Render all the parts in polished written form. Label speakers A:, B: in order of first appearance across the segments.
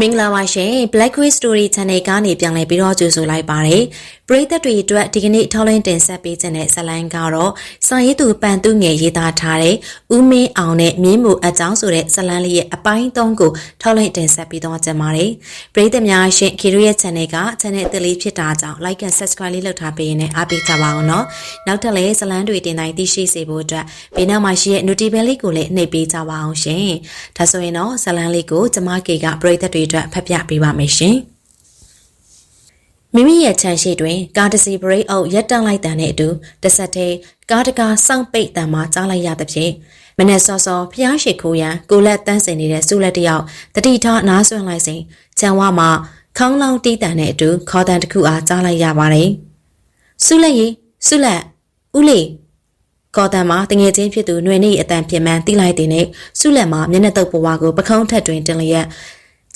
A: မင်္ဂလာပါရှင် Black Quiz Story Channel ကနေပြန်လည်ပြီးတော့ကြိုဆိုလိုက်ပါတယ်ပရိသတ်တွေအတွက်ဒီကနေ့ထောက်လိုင်းတင်ဆက်ပေးခြင်းတဲ့ဇာတ်လမ်းကတော့စာရေးသူပန်သူငယ်ရေးသားထားတဲ့ဦးမင်းအောင်နဲ့မြင်းမူအကြောင်းဆိုတဲ့ဇာတ်လမ်းလေးရဲ့အပိုင်း3ကိုထောက်လိုင်းတင်ဆက်ပြီးတော့ကြပါတယ်ပရိသတ်များရှင်ခေတို့ရဲ့ channel က channel အသစ်လေးဖြစ်တာကြောင့် like and subscribe လေးလုပ်ထားပေးရင်လည်းအားပေးကြပါအောင်နော်နောက်ထပ်လည်းဇာတ်လမ်းတွေတင်တိုင်းသိရှိစေဖို့အတွက်ဘေးနားမှာရှိတဲ့ notification လေးကိုလည်းနှိပ်ပေးကြပါအောင်ရှင်ဒါဆိုရင်တော့ဇာတ်လမ်းလေးကိုကျမကေကပရိသတ်တွေအတွက်ဖတ်ပြပေးပါမယ်ရှင်မိမိရဲ့ခြံရှိတွင်ကားတစ်စီးဘရိတ်အုပ်ရက်တန့်လိုက်တဲ့အတူတစ်ဆက်တည်းကားတကားစောင့်ပိတ်တံမှကြားလိုက်ရသဖြင့်မနေ့စောစောဖျားရှိခိုးရန်ကိုလက်တန်းစင်နေတဲ့စုလက်တယောက်တတိထားနားဆွင့်လိုက်စဉ်ခြံဝမှာခေါင်းလောင်းတီးတန်တဲ့အတူခေါ်တန်တစ်ခုအားကြားလိုက်ရပါတယ်စုလက်ရီစုလက်ဦးလေးခေါ်တန်မှာတငယ်ချင်းဖြစ်သူຫນွေနေအတန်ပြင်မှန်းတီးလိုက်တဲ့နဲ့စုလက်မှာမျက်နှာတုပ်ဘဝကိုပခုံးထက်တွင်တင်လျက်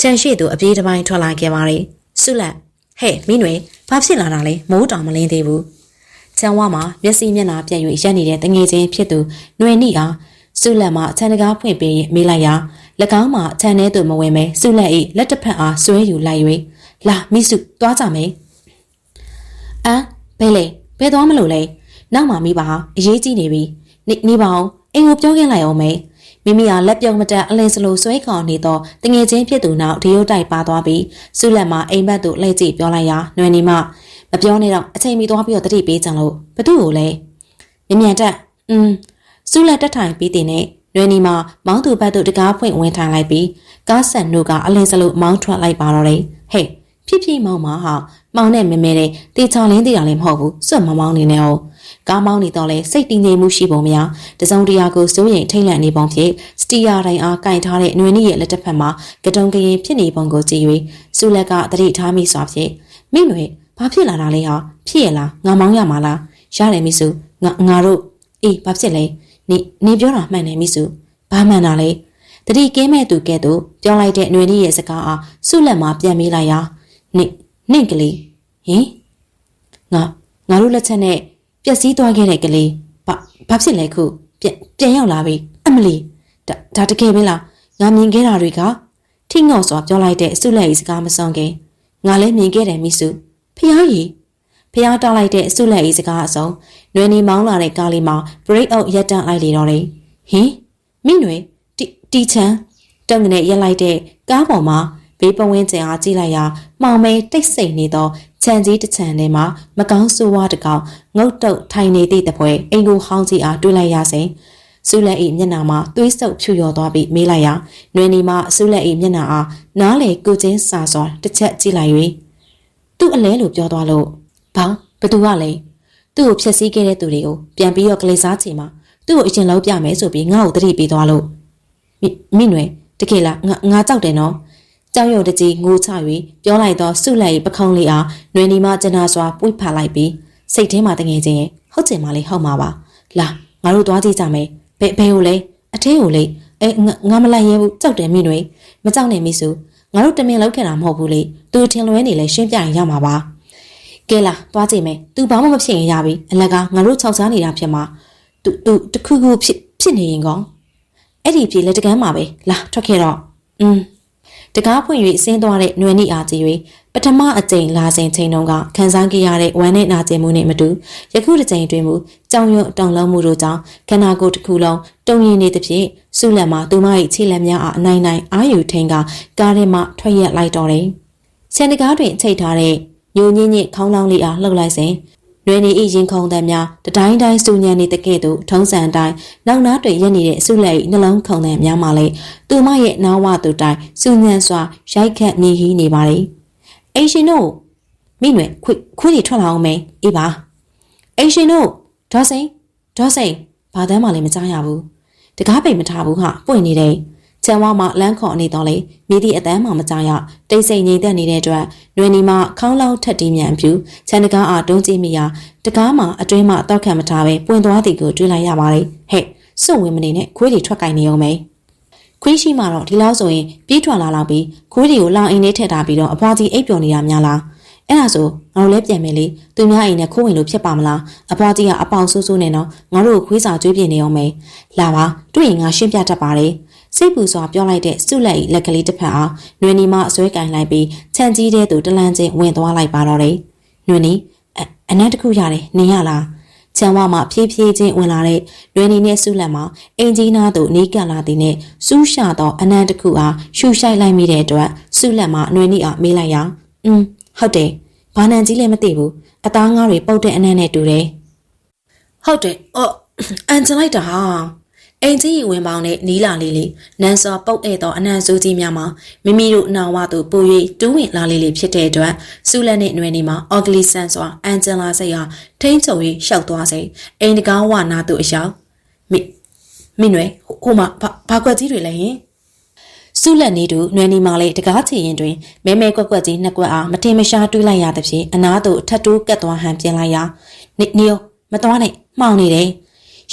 A: ခြံရှိသူအပြေးတစ်ပိုင်းထွက်လာခဲ့ပါတယ်စုလက်ဟဲ့မင်းတွေဘာဖြစ်လာတာလဲမိုးတောင်မလင်းသေးဘူးချမ်းဝါမှာမျက်စိမျက်နှာပြက်၍ရက်နေတဲ့တငယ်ချင်းဖြစ်သူຫນွေနီအားစုလက်မှာခြံတကားဖွင့်ပေးရင်မေးလိုက်ရာ၎င်းမှာခြံထဲသို့မဝင်မဲစုလက်၏လက်တစ်ဖက်အားဆွဲယူလိုက်၍လာမိစုသွားကြမယ်ဘယ်လေဘယ်သွားမလို့လဲနောက်မှမိပါအရေးကြီးနေပြီနေပါအောင်အိမ်ကိုပြောခဲ့လိုက်အောင်မေမိမိကလက်ပြုံးမတက်အလင်းစလိုဆွဲခေါ်နေတော့တငယ်ချင်းဖြစ်သူနောက်ဒီရုတ်တိုက်ပါသွားပြီးစုလက်မှာအိမ်ဘက်သို့လှည့်ကြည့်ပြောလိုက်ရာຫນွေနေမမပြောနဲ့တော့အချိန်မီသွားပြီးတော့တတိပေးကြလို့ဘသူ့ကိုလဲမြန်တက်စုလက်တက်ထိုင်ပြီးတင်နဲ့ຫນွေနေမမောင်းသူဘက်သို့တကားဖွင့်ဝင်ထိုင်လိုက်ပြီးကားဆက်နှုတ်ကအလင်းစလိုမောင်းထွက်လိုက်ပါတော့တယ်ဟဲ့ဖြည်းမောင်းမှာဟာမောင်းနဲ့မဲမဲတဲ့တေချောင်းလင်းတေးတာလည်းမဟုတ်ဘူးစွတ်မောင်းနေနေအောင်ကားမောင်းနေတော့လဲစိတ်တည်ငြိမ်မှုရှိပုံမရတစုံတရာကိုစိုးရိမ်ထိတ်လန့်နေပုံဖြစ်စတီယာတိုင်းအားကင်ထားတဲ့ຫນွေနီရဲ့လက်တစ်ဖက်မှာကတုံကရင်ဖြစ်နေပုံကိုကြည့်၍စုလက်ကတတိထားမိစွာဖြင့်မိຫນွေဘာဖြစ်လာတာလဲဟာဖြစ်ရလားငါမောင်းရမှာလားရတယ်မိစုငါတို့အေးဘာဖြစ်လဲနေပြောတာမှန်တယ်မိစုဘာမှန်တာလဲတတိကင်းမဲ့သူကဲ့သို့ပြောလိုက်တဲ့ຫນွေနီရဲ့စကားအားစုလက်မှာပြန်မေးလိုက်ရာနင့်ကလေးဟင်ငါတို့လက်ချက်နဲ့ပျက်စီးသွားခဲ့တဲ့ကလေးဘာဖြစ်လဲခုပြန်ရောက်လာပြီအမလီဒါတကယ်ပဲလားငါမြင်ခဲ့တာတွေကထိငေါ့စွာပြောလိုက်တဲ့စုလက်၏စကားမစွန်ခင်ငါလည်းမြင်ခဲ့တယ်မိစုဖျားကြီးဖျားတောက်လိုက်တဲ့စုလက်၏စကားအစုံຫນွေနီမောင်းလာတဲ့ကားလေးမှာဘရိတ်အောက်ရက်တန့်လိုက်လေတော့တယ်ဟင်မိຫນွေတီချန်တုံကနေရက်လိုက်တဲ့ကားပေါ်မှာဘေးပဝင်းကျင်အားကြည့်လိုက်ရာမှောင်မဲတိတ်ဆိတ်နေသောခြံကြီးတစ်ခြံထဲမှာမကောင်းဆိုးဝါးတစ်ကောင်ငုတ်တုတ်ထိုင်နေသည့်တပွဲအိမ်ကိုဟောင်းကြီးအားတွေ့လိုက်ရစဉ်စုလက်၏မျက်နှာမှာသွေးဆုပ်ဖြူရော်သွားပြီးမေးလိုက်ရာຫນွေနီမှစုလက်၏မျက်နှာအားနားလေကိုချင်းစာစွာတစ်ချက်ကြည့်လိုက်၍သူ့အလဲလို့ပြောသွားလို့ဘသူကလဲသူ့ကိုဖျက်ဆီးခဲ့တဲ့သူတွေကိုပြန်ပြီးတော့ကလေးစားချင်မှာသူ့ကိုအရင်လောက်ပြမယ်ဆိုပြီးငါ့ကိုတတိပေးသွားလို့မိຫນွေတကယ်လားငါကြောက်တယ်နော်ကြောင်ရုံတကြီးငိုချ၍ပြောလိုက်တော့စုလက်၏ပခုံးလေးအားຫນွေနီမကျနာစွာပွေ့ဖာလိုက်ပြီးစိတ်ထဲမှာတငယ်ချင်းရဲ့ဟုတ်ချင်မှလေဟုတ်မှာပါလာငါတို့သွားကြည့်ကြမယ်ဘယ်ကိုလဲအထဲကိုလေငါမလိုက်ရဲဘူးကြောက်တယ်မိຫນွေမကြောက်နဲ့မိစုငါတို့တမင်လောက်ခဲ့တာမဟုတ်ဘူးလေသူထင်လွဲနေလဲရှင်းပြရင်ရမှာပါကဲလာသွားကြည့်မယ်သူဘာမှမဖြစ်ရင်ရပြီအလကငါတို့ခြောက်စားနေတာဖြစ်မှာသူတခုခုဖြစ်နေရင်ကောအဲ့ဒီပြေလက်တကမ်းမှာပဲလာထွက်ခဲ့တော့တကားဖွင့်၍ဆင်းသွားတဲ့ຫນွေနီအားကြည့်၍ပထမအကြိမ်လာစဉ်ချိန်တုန်းကခန်းစားခဲ့ရတဲ့ဝမ်းနဲ့နာကျင်မှုနဲ့မတူယခုတစ်ချိန်တွင်မူကြောင်ရွံ့တောင်လုံးမှုတို့ကြောင့်ခန္ဓာကိုယ်တစ်ခုလုံးတုံ့ရင်နေသဖြင့်စုလက်မှာသူမ၏ခြေလက်များအားအနိုင်နိုင်အာယူထိန်ကကားထဲမှထွက်ရက်လိုက်တော့တယ်။ခြံတကားတွင်ချိတ်ထားတဲ့ညိုညင်းညစ်ခေါင်းလောင်းလေးအားလှုပ်လိုက်စဉ်ຫນွေနီ၏ရင်ခုန်သံများတတိုင်းတိုင်းစူညံနေတဲ့ကဲ့သို့ထုံးစံအတိုင်းနောက်နားတွင်ရက်နေတဲ့စုလက်၏နှလုံးခုန်သံများမှလည်းသူမရဲ့နားဝသူတိုင်းစူညံစွာရိုက်ခတ်မြည်ဟီးနေပါလေအိရှင်တို့မိຫນွေခွေးတွေထွက်လာအောင်မေးအေးပါအိရှင်တို့ဒေါ်စိန်ဘာတမ်းမှလည်းမကြားရဘူးတကားပိတ်မထားဘူးဟာပွင့်နေတယ်ချမ်းဝါမှာလမ်းခေါ်နေတော့လေမိသည့်အတန်းမှမကြားရတိတ်ဆိတ်ငြိမ်သက်နေတဲ့အတွက်ຫນွေနီမခေါင်းလောင်းထက်တီးမြန်ပြူချမ်းတကားအားတုံးကြည့်မိရာတကားမှာအတွင်းမှတောက်ခံမထားပဲပွင့်သွားသည်ကိုတွေ့လိုက်ရပါတယ်ဟဲ့စွန့်ဝင်မနေနဲ့ခွေးတွေထွက်ကင်နေအောင်မေခွေးရှိမှတော့ဒီလောက်ဆိုရင်ပြေးထွက်လာတော့ပြီးခွေးတွေကိုလောင်အိမ်ထဲထည့်ထားပြီးတော့အဖွားကြီးအိပ်ပျော်နေတာများလားအဲ့ဒါဆိုငါတို့လည်းပြန်မယ်လေသူများအိမ်နဲ့ခိုးဝင်လို့ဖြစ်ပါမလားအဖွားကြီးကအပေါင်ဆိုးဆိုးနေတော့ငါတို့ကိုခွေးစာကျွေးပြနေအောင်မေလာပါတွေ့ရင်ငါရှင်းပြတတ်ပါတယ် စိတ်ပူစွာပြောလိုက်တဲ့စုလက်၏လက်ကလေးတစ်ဖက်အားနွေနီမအစွဲကင်လိုက်ပြီးခြံကြီးတဲ့သူတလန်းချင်းဝင်သွားလိုက်ပါတော့တယ်နွေနီအနက်တစ်ခုရတယ်နင်ရလားချမ်းဝမှာဖြည်းဖြည်းချင်းဝင်လာတဲ့နွေနီနဲ့စုလက်မှာအင်ကြီးနားသို့နီးကပ်လာသည်နဲ့စူးရှာသောအနံတစ်ခုအားရှူရှိုက်လိုက်မိတဲ့အတွက်စုလက်မှာနွေနီအားမေးလိုက်ရာဟုတ်တယ်ဘာနံကြီးလည်းမသိဘူးအသားငါးတွေပုတ်တဲ့အနံနဲ့တူတယ်ဟုတ်တယ်အန်ချလိုက်တာဟာအင်ကြီးဝင်ပေါင်းနဲ့နီးလာလေးလေးနန်းစောပုတ်ဧသောအနံစိုးကြီးများမှာမိမိတို့နှောင်ဝသို့ပို၍တူးဝင်လာလေးလေးဖြစ်တဲ့အတွက်စုလက်နဲ့နွယ်နေမှာအော်ဂလီဆန်စွာအန်ဂျလာစိတ်ဟာထိန်းချုပ်၍ရှောက်သွားစေအိမ်တကားဝနာသို့အရောက်မိနွယ်ဟိုမှာဘာကွက်ကြီးတွေလဲဟင်စုလက်နေတူနွယ်နေမှာလေတကားချီရင်တွင်မဲမဲကွက်ကွက်ကြီးနှစ်ကွက်အားမထင်မရှားတွေးလိုက်ရသဖြင့်အနားသို့ထပ်တိုးကတ်သွားဟန်ပြင်လိုက်ရာနေရောမသွားနဲ့မှောင်နေတယ်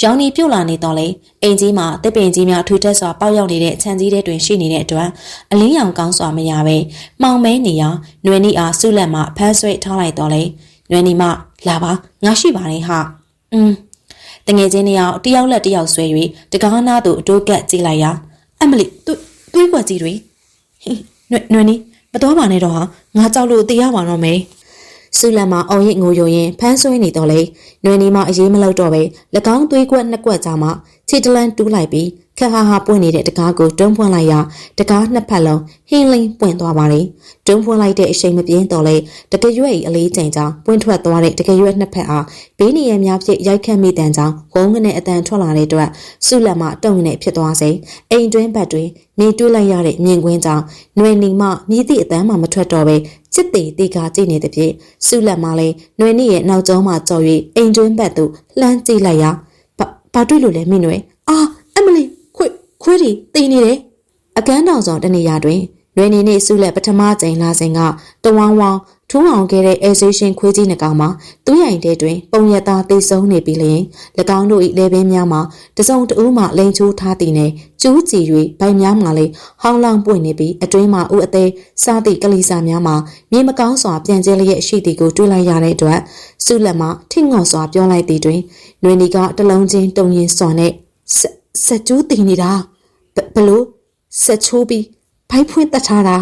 A: ရောင်နီပြုတ်လာနေတော့လေအိမ်ကြီးမှာတစ်ပင်ကြီးများထူထပ်စွာပေါက်ရောက်နေတဲ့ခြံကြီးတွေတွင်ရှိနေတဲ့အတွက်အလင်းရောင်ကောင်းစွာမရပဲမှောင်မဲနေရာနွယ်နီအားစုလက်မှဖမ်းဆွဲထားလိုက်တော့လေနွယ်နီမလာပါငါရှိပါတယ်ဟာတငယ်ချင်းနှစ်ယောက်တယောက်လက်တယောက်ဆွဲ၍တကားနားသို့အတိုးကပ်ကြည့်လိုက်ရာအမလီတွေးကွက်ကြီးတွေနွယ်နီမတော်ပါနဲ့တော့ဟာငါကြောက်လို့တေးရပါတော့မယ်စုလက်မှာအောင်ရစ်ငိုယိုရင်ဖမ်းဆွဲနေတော့လေနွယ်နီမအရေးမလောက်တော့ပဲ၎င်းသွေးကွက်နှစ်ကွက်ကြားမှာခြေတလန်းတူးလိုက်ပြီးခက်ဟာဟာပွင့်နေတဲ့တကားကိုတွန်းဖွင့်လိုက်ရာတကားနှစ်ဖက်လုံးဟင်းလင်းပွင့်သွားပါလေတွန်းဖွင့်လိုက်တဲ့အချိန်မပြင်းတော့လေတကရွက်၏အလေးချိန်ကြောင့်ပွင့်ထွက်သွားတဲ့တကရွက်နှစ်ဖက်အားဘေးနေရများဖြင့်ရိုက်ခတ်မိတဲ့ကြောင့်ဝုန်းကနေအတန်ထွက်လာတဲ့အတွက်စုလက်မှာတုံငနဲ့ဖြစ်သွားစေအိမ်တွင်းဘက်တွင်နေတွေးလိုက်ရတဲ့မြင်ကွင်းကြောင့်နွယ်နီမမြည်သည့်အတန်းမှမထွက်တော့ပဲစစ်သေးတေကာကြည့်နေတဲ့ဖြင့်စုလက်မှာလဲနွယ်နီရဲ့နောက်ကျောမှာကြော်၍အိမ်တွင်းဘက်သို့လှမ်းကြည့်လိုက်ရာဘာတွေ့လို့လဲမိနွယ်အမလီခွေးတွေတိနေတယ်အကန်းတောင်ဆောင်တနေရာတွင်နွေနေနေစုလက်ပထမကြိမ်လာစဉ်ကတဝန်းဝန်းထူးအောင်ခဲ့တဲ့အဲဇေးရှင်ခွေးကြီးနှကောင်မှာသူ့ရိုင်တဲ့တွင်ပုံရသားသိဆုံးနေပြီလျင်၎င်းတို့၏လေပင်များမှာတစုံတဦးမှလိန်ချိုးထားသည်နှင့်ကျူးကြည်၍ဗိုက်များမှလည်းဟောင်းလောင်ပွင့်နေပြီးအတွင်းမှဥအသေးစားသည့်ကလေးစားများမှာမြေမကောင်းစွာပြန်ကျဲလျက်ရှိသည်ကိုတွေ့လိုက်ရတဲ့အတွက်စုလက်မှထိငေါ်စွာပြောလိုက်သည်တွင်နွေနီကတလုံးချင်းတုံရင်စွာနဲ့ဆက်ကျူးတည်နေတာဘလို့ဆက်ချိုးပြီးဘိုက်ဖွင့်တတ်ထားတာ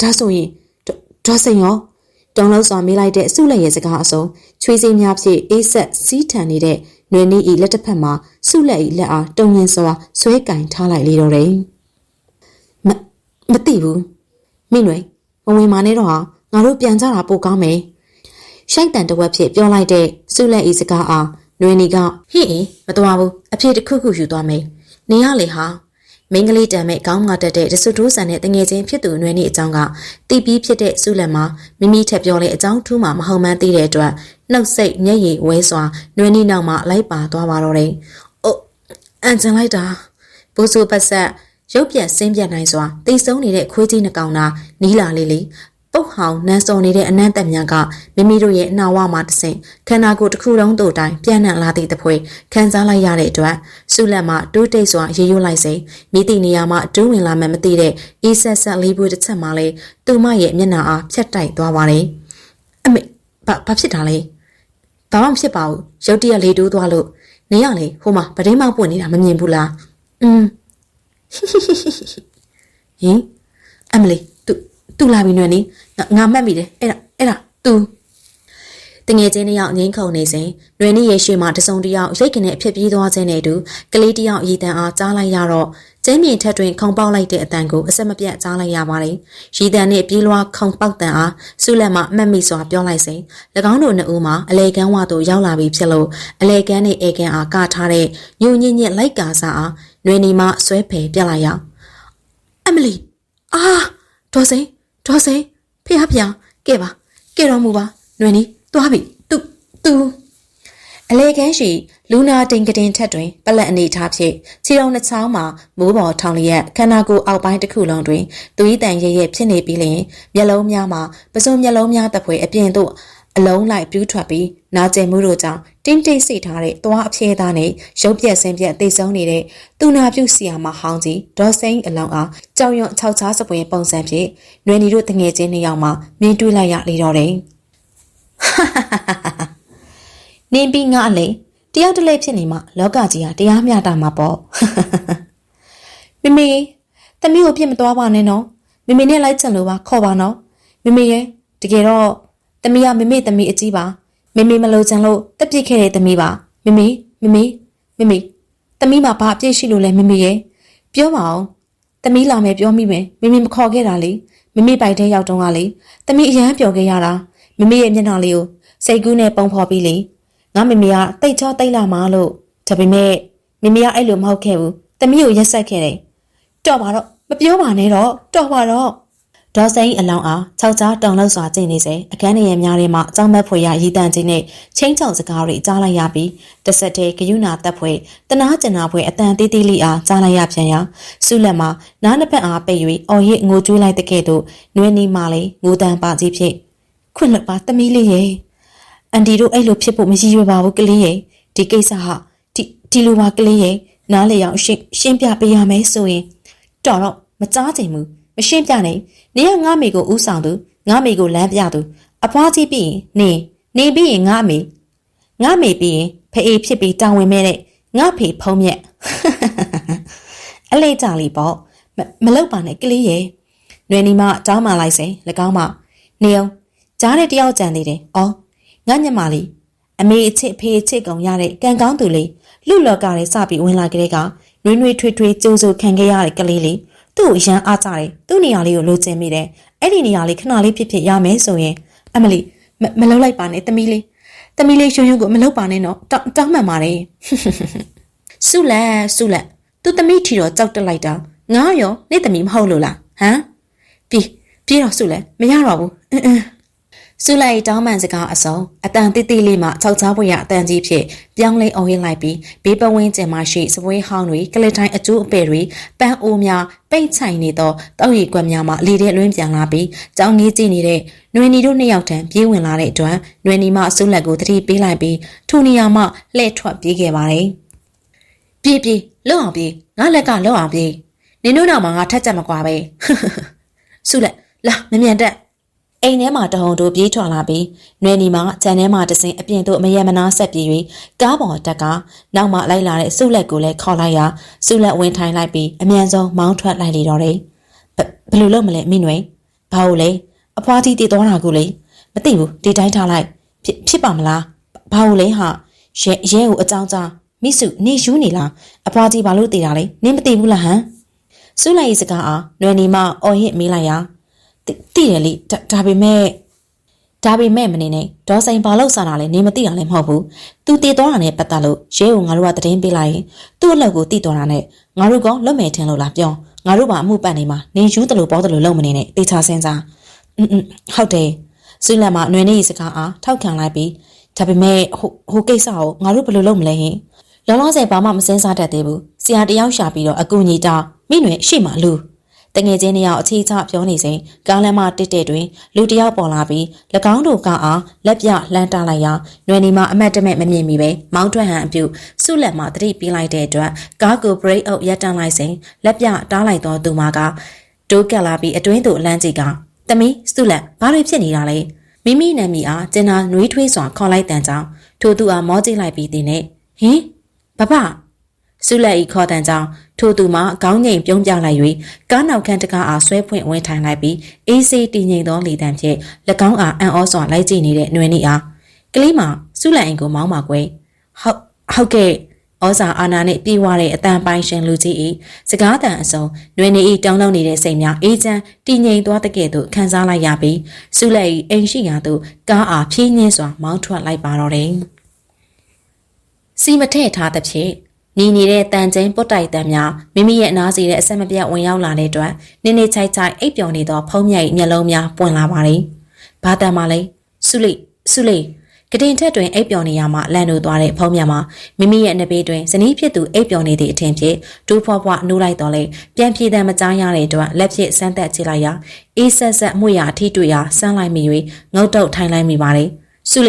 A: ဒါဆိုရင်ဒေါ်စိန်ရောတုံးလုံးစွာမေးလိုက်တဲ့စုလက်ရဲ့စကားအစုံချွေးစင်းများဖြင့်အေးဆက်စီးထန်နေတဲ့နွေနီဤလက်တစ်ဖက်မှာစုလက်ဤလက်အားတုံရင်စွာဆွဲကင်ထားလိုက်လေတော့တယ်မသိဘူးမိနွေမဝင်မာနဲ့တော့ဟာငါတို့ပြန်ကြတာပိုကောင်းမယ်ရှိုက်တန်တဝက်ဖြင့်ပြောလိုက်တဲ့စုလက်ဤစကားအားနွေနီကဟေ့မတော်ဘူးအဖြစ်တစ်ခုခုယူသွားမယ်နေရလေဟာမင်းကလေးတံမဲ့ခေါင်းငါတက်တဲ့တဆွတိုးဆန်တဲ့တငယ်ချင်းဖြစ်သူနွယ်နေအကြောင်းကတီးပြီးဖြစ်တဲ့စုလက်မှာမိမိထက်ပြောလေအကြောင်းထူးမှမဟုတ်မှန်းသိတဲ့အတွက်နှုတ်ဆက်မျက်ရည်ဝဲစွာနွယ်နေနောက်မှလိုက်ပါသွားပါတော့တယ်။အိုးအန်ချန်လိုက်တာဘိုးစုပတ်ဆက်ရုပ်ပြက်ဆင်းပြက်နိုင်စွာတိတ်ဆုံးနေတဲ့ခွေးကြီးနှကောင်သာနီးလာလေးပုတ်ဟောင်နန်းစုံနေတဲ့အနံ့တက်များကမိမိတို့ရဲ့အနာဝမှာတဆင့်ခန္ဓာကိုယ်တစ်ခုလုံးတို့တိုင်းပြန့်နှံ့လာသည့်တပွဲခံစားလိုက်ရတဲ့အတွက်စုလက်မှတိုးတိတ်စွာရေရွတ်လိုက်စေမိသည့်နေရာမှာဒူးဝင်လာမှမသိတဲ့အေးဆက်ဆက်လေးပွေးတစ်ချက်မှလည်းသူမရဲ့မျက်နှာအားဖြတ်တိုက်သွားပါတယ်အမေဘာဖြစ်တာလဲဘာမှမဖြစ်ပါဘူးရုတ်တရက်လေးတိုးသွားလို့နေရလေဟိုမှာပဒင်းမောက်ပွင့်နေတာမမြင်ဘူးလားဟင်အမလီတူလာပြီနွယ်နေငါမှတ်မိတယ်အဲ့ဒါတူတငယ်ချင်းတစ်ယောက်ငိမ့်ခုန်နေစဉ်နွယ်နေရဲ့ရွှေမှာတစုံတစ်ယောက်ရိတ်ကနေအဖြစ်ပြေးသွားခြင်းနဲ့တူကလေးတစ်ယောက်ရည်တန်အားကြားလိုက်ရတော့ကျင်းမြင့်ထက်တွင်ခုံပေါက်လိုက်တဲ့အတန်ကိုအဆက်မပြတ်ကြားလိုက်ရပါတယ်ရည်တန်နဲ့ပြေးလွှားခုံပေါက်တန်အားစုလက်မှမှတ်မိစွာပြောလိုက်စဉ်၎င်းတို့နှစ်ဦးမှာအလေကန်းဝသို့ရောက်လာပြီဖြစ်လို့အလေကန်းနဲ့အေကန်းအားကထားတဲ့ညိုညင်ညစ်လိုက်ကာစားအားနွယ်နေမှဆွဲဖယ်ပြလိုက်ရအမလီဒေါ်စိန်ဖေးဖျားကဲတော့မူပါနွယ်နီသွားပြီသူအလေကန်းရှိလူနာတိန်ကတင်ထက်တွင်ပလက်အနေထားဖြင့်ခြေတော်နှချောင်းမှာမိုးပေါ်ထောင်လျက်ခန္ဓာကိုယ်အောက်ပိုင်းတစ်ခုလုံးတွင်သူ၏တန်ရဲဖြစ်နေပြီးလျှင်မျက်လုံးများမှာပစုံမျက်လုံးများတစ်ဖွဲအပြင်သို့အလုံးလိုက်ပြူးထွက်ပြီးနာကျင်မှုတို့ကြောင့်တင်းတိတ်ဆိတ်ထားတဲ့သွားအဖြဲသားနဲ့ရုပ်ပြက်ဆင်းပြက်သိဆုံးနေတဲ့သူနာပြုဆီယာမဟောင်းကြီးဒေါ်စိန်အလောင်းအားကြောင်ရွံ့၆ချားစပွင့်ပုံစံဖြင့်နွယ်နီတို့တငယ်ချင်းနှစ်ယောက်မှမြင်တွေ့လိုက်ရလေတော့တယ်နင်းပြီးငါအလေတယောက်တလေဖြစ်နေမှလောကကြီးဟာတရားမျှတမှာပေါ့ တမီကိုပြစ်မသွားပါနဲ့နော်မမေနဲ့လိုက်ချင်လို့ပါခေါ်ပါနော်မမေရဲ့တကယ်တော့တမီကမမေတမီအကြီးပါမမေမလို့ချင်လို့တက်ပြစ်ခဲ့တဲ့တမီပါမမေတမီမှာဘာအပြစ်ရှိလို့လဲမမေရဲ့ပြောပါအောင်တမီလာမယ်ပြောမိမယ်မမေမခေါ်ခဲ့တာလေမမေပိုက်တဲ့ရောက်တော့ကလေတမီအရန်ပျော်ခဲ့ရတာမမေရဲ့မျက်နှာလေးကိုစိတ်ကူးနဲ့ပုံဖော်ပြီးလေငါမမေကတိတ်ချောတိတ်လာမှာလို့ဒါပေမဲ့မမေကအဲ့လိုမဟုတ်ခဲ့ဘူးတမီကိုရက်ဆက်ခဲ့တယ်တော်ပါတော့မပြောပါနဲ့တော့တော်ပါတော့ဒေါ်စိန်အလောင်းအားခြောက်ကြားတုံလောက်စွာကျင့်နေစေအခန်းထဲများထဲမှာအကြောင်းမဲ့ဖွယ်ရရည်တန့်ခြင်းနဲ့ချင်းချောက်စကားတွေကြားလိုက်ရပြီးတဆက်တည်းဂယုဏတပ်ဖွဲ့တနာကျင်နာဖွဲ့အတန်သေးသေးလေးအားကြားလိုက်ရပြန်ရာဆုလက်မှာနားနှစ်ဖက်အားပိတ်၍အော်ရစ်ငိုကြွေးလိုက်တဲ့ကဲ့သို့နွေးနီးမှလည်းငိုတန်ပါကြီးဖြစ်ခွင့်လွတ်ပါသမီးလေးရဲ့အန်တီတို့အဲ့လိုဖြစ်ဖို့မရည်ရွယ်ပါဘူးကလေးရဲ့ဒီကိစ္စဟာဒီလိုပါကလေးရဲ့နားလေအောင်ရှင်းပြပေးရမယ်ဆိုရင်တော်တော့မကြားချင်ဘူးမရှင်းပြနဲ့နေကငါမေကိုဥဆောင်သူငါမေကိုလမ်းပြသူအဖွားကြီးပြီးရင်နေပြီးရင်ငါမေပြီးရင်ဖေးဖြစ်ပြီးတောင်းဝင်မဲ့တဲ့ငါဖေဖုံးမြက်အလေးကြလီပေါ့မလောက်ပါနဲ့ကလေးရဲ့နွယ်နီမတောင်းမှလိုက်စေ၎င်းမနေအောင်ကြားတဲ့တယောက်ကြံနေတယ်အော်ငါညမလေးအမေအချစ်ဖေးချစ်ကုန်ရတဲ့ကံကောင်းသူလေးလူလော်ကလည်းစပြီးဝင်လာကြတဲ့ကနွေးထွေးကြိုးစိုးခံခဲ့ရတဲ့ကလေးလေးသူ့ကိုရန်အားကြတယ်သူ့နေရာလေးကိုလိုချင်မိတယ်အဲ့ဒီနေရာလေးခဏလေးဖြစ်ရမယ်ဆိုရင်အမလီမလှုပ်လိုက်ပါနဲ့တမီးလေးရွှွကိုမလှုပ်ပါနဲ့နော်တောင်းမှန်ပါတယ်ဆုလက်သူတမီးထီတော့ကြောက်တက်လိုက်တာငါရောနေတမီးမဟုတ်လို့လားဟမ်ပြေးတော့ဆုလက်မရတော့ဘူးဆုလိုက်တောင်းမှန်စကားအစုံအတန်တိတိလေးမှ၆ချားပွေရအတန်ကြီးဖြစ်ပြောင်းလဲအောင်ရင်းလိုက်ပြီးဘေးပဝင်းကျင်မှရှိစပွဲဟောင်းတွေကလစ်တိုင်းအကျိုးအပဲ့တွေပန်းအိုးများပိတ်ချိုင်နေသောတောက်ရီကွက်များမှလေတဲ့လွင်းပြန်လာပြီးကြောင်းငေးကြည့်နေတဲ့နွေနီတို့နှစ်ယောက်တန်းပြေးဝင်လာတဲ့အတွက်နွေနီမဆုလက်ကိုသတိပေးလိုက်ပြီးထိုနေရာမှလှည့်ထွက်ပြေးခဲ့ပါတယ်ပြေးလွတ်အောင်ပြေးငါလက်ကလွတ်အောင်ပြေးနင်တို့နောက်မှာငါထက်ချက်မကွာပဲဆုလက်လာမမြန်တက်အိမ်ထဲမှာတဟုန်တို့ပြေးထွာလာပြီးနွေနီမှာခြံထဲမှာတစင်အပြင်သို့မရမနာဆက်ပြေး၍ကားပေါ်တက်ကနောက်မှလိုက်လာတဲ့ဆုလက်ကိုလည်းခေါ်လိုက်ရာဆုလက်ဝင်ထိုင်လိုက်ပြီးအမြန်ဆုံးမောင်းထွက်လိုက်လေတော့တယ်ဘယ်လိုလုပ်မလဲမိနွေဘာလို့လဲအဖွားကြီးတည်သွားတာကိုလေမသိဘူးဒီတိုင်းထားလိုက်ဖြစ်ပါမလားဘာလို့လဲဟာရဲကိုအကြောင်းကြားမိစုနေယူနေလားအဖွားကြီးဘာလို့တည်တာလဲနင်းမသိဘူးလားဟမ်ဆုလက်ရဲ့စကားအားနွေနီမအော်ဟစ်မေးလိုက်ရာတိတယ်လေဒါပေမဲ့မနေနဲ့ဒေါ်ဆိုင်ဘာလို့စားတာလဲနေမသိတာလည်းမဟုတ်ဘူးသူတည်သွားတာနဲ့ပတ်သက်လို့ရဲကိုငါတို့ကသတင်းပေးလိုက်ရင်သူ့အလုပ်ကိုတည်သွားတာနဲ့ငါတို့ကလွတ်မယ်ထင်လို့လားပြောငါတို့ကအမှုပတ်နေမှာနေယူတယ်လို့ပေါ်တယ်လို့လုပ်မနေနဲ့တေချာစင်းစားဟုတ်တယ်ဆွေးလက်မှာအနွေနေ့စကားအားထောက်ခံလိုက်ပြီးဒါပေမဲ့ဟိုကိစ္စကိုငါတို့ဘယ်လိုလုပ်မလဲဟင်လောလောဆယ်ဘာမှမစင်းစားတတ်သေးဘူးဆရာတယောက်ရှာပြီးတော့အကူညီတောင်းမိနွေရှိမှလူတငယ်ချင်းတယောက်အခြေချပြောနေစဉ်ကားလမ်းမတစ်တွင်လူတယောက်ပေါ်လာပြီး၎င်းတို့ကအားလက်ပြလှမ်းတလိုက်ရာနွယ်နီမအမတ်တမဲ့မမြင်မိပဲမောင်းထွက်ဟန်အပြုစုလက်မှတတိပေးလိုက်တဲ့အတွက်ကားကိုဘရိတ်အုပ်ရပ်တန့်လိုက်စဉ်လက်ပြတားလိုက်သောသူမကတိုးကက်လာပြီးအတွင်းသို့လမ်းကြည့်ကသမီးစုလက်ဘာတွေဖြစ်နေတာလဲမိမိနာမည်အားကျင်နာနွေးထွေးစွာခေါ်လိုက်တဲ့ကြောင့်ထိုသူအားမောကြည့်လိုက်ပြီးတဲ့နဲ့ဟင်ဘဆုလက်ဤခေါ်တန်ကြောင့်ထိုသူမှခေါင်းငိမ်ပြုံးပြလိုက်၍ကားနောက်ခန်းတကားအားဆွဲဖွင့်ဝင်ထိုင်လိုက်ပြီးအေးစေးတည်ငြိမ်သောလေတံဖြင့်၎င်းအားအံ့ဩစွာလိုက်ကြည့်နေတဲ့နွေနီအားကလေးမဆုလက်အိမ်ကိုမောင်းပါကွယ်ဟုတ်ကဲ့ဩဇာအာနာနှင့်ပြေးဝတဲ့အတန်ပိုင်းရှင်လူကြီး၏စကားတန်အစုံနွေနီ၏တောင်းလုံးနေတဲ့စိတ်များအေးချမ်းတည်ငြိမ်သွားတဲ့ကဲ့သို့ခံစားလိုက်ရပြီးဆုလက်၏အိမ်ရှိရာသို့ကားအားဖြင်းညင်းစွာမောင်းထွက်လိုက်ပါတော့တယ်စီမထည့်ထားသဖြင့်နီနေတဲ့တန်ချင်းပုတ်တိုက်တန်များမိမိရဲ့အနားစီတဲ့အဆက်မပြတ်ဝင်ရောက်လာတဲ့အတွက်နင်းနေချိုက်အိပ်ပျော်နေသောဖုံးမြိုက်မျက်လုံးများပွင့်လာပါတယ်။ဘာတန်မှလဲဆုလိကတင်ထက်တွင်အိပ်ပျော်နေရမှလန့်လို့သွားတဲ့ဖုံးမြတ်မှာမိမိရဲ့နှစ်ပေတွင်ဇနီးဖြစ်သူအိပ်ပျော်နေသည့်အထင်ဖြင့်ဒူးဖွားဖွားနိုးလိုက်တော့လေပြန်ပြေးတမ်းမကြားရတဲ့အတွက်လက်ဖြင့်စမ်းသက်ကြည့်လိုက်ရာအေးဆက်မှုရအထီးတွေ့ရာဆန်းလိုက်မိ၍ငုတ်တုတ်ထိုင်လိုက်မိပါတယ်။ဆု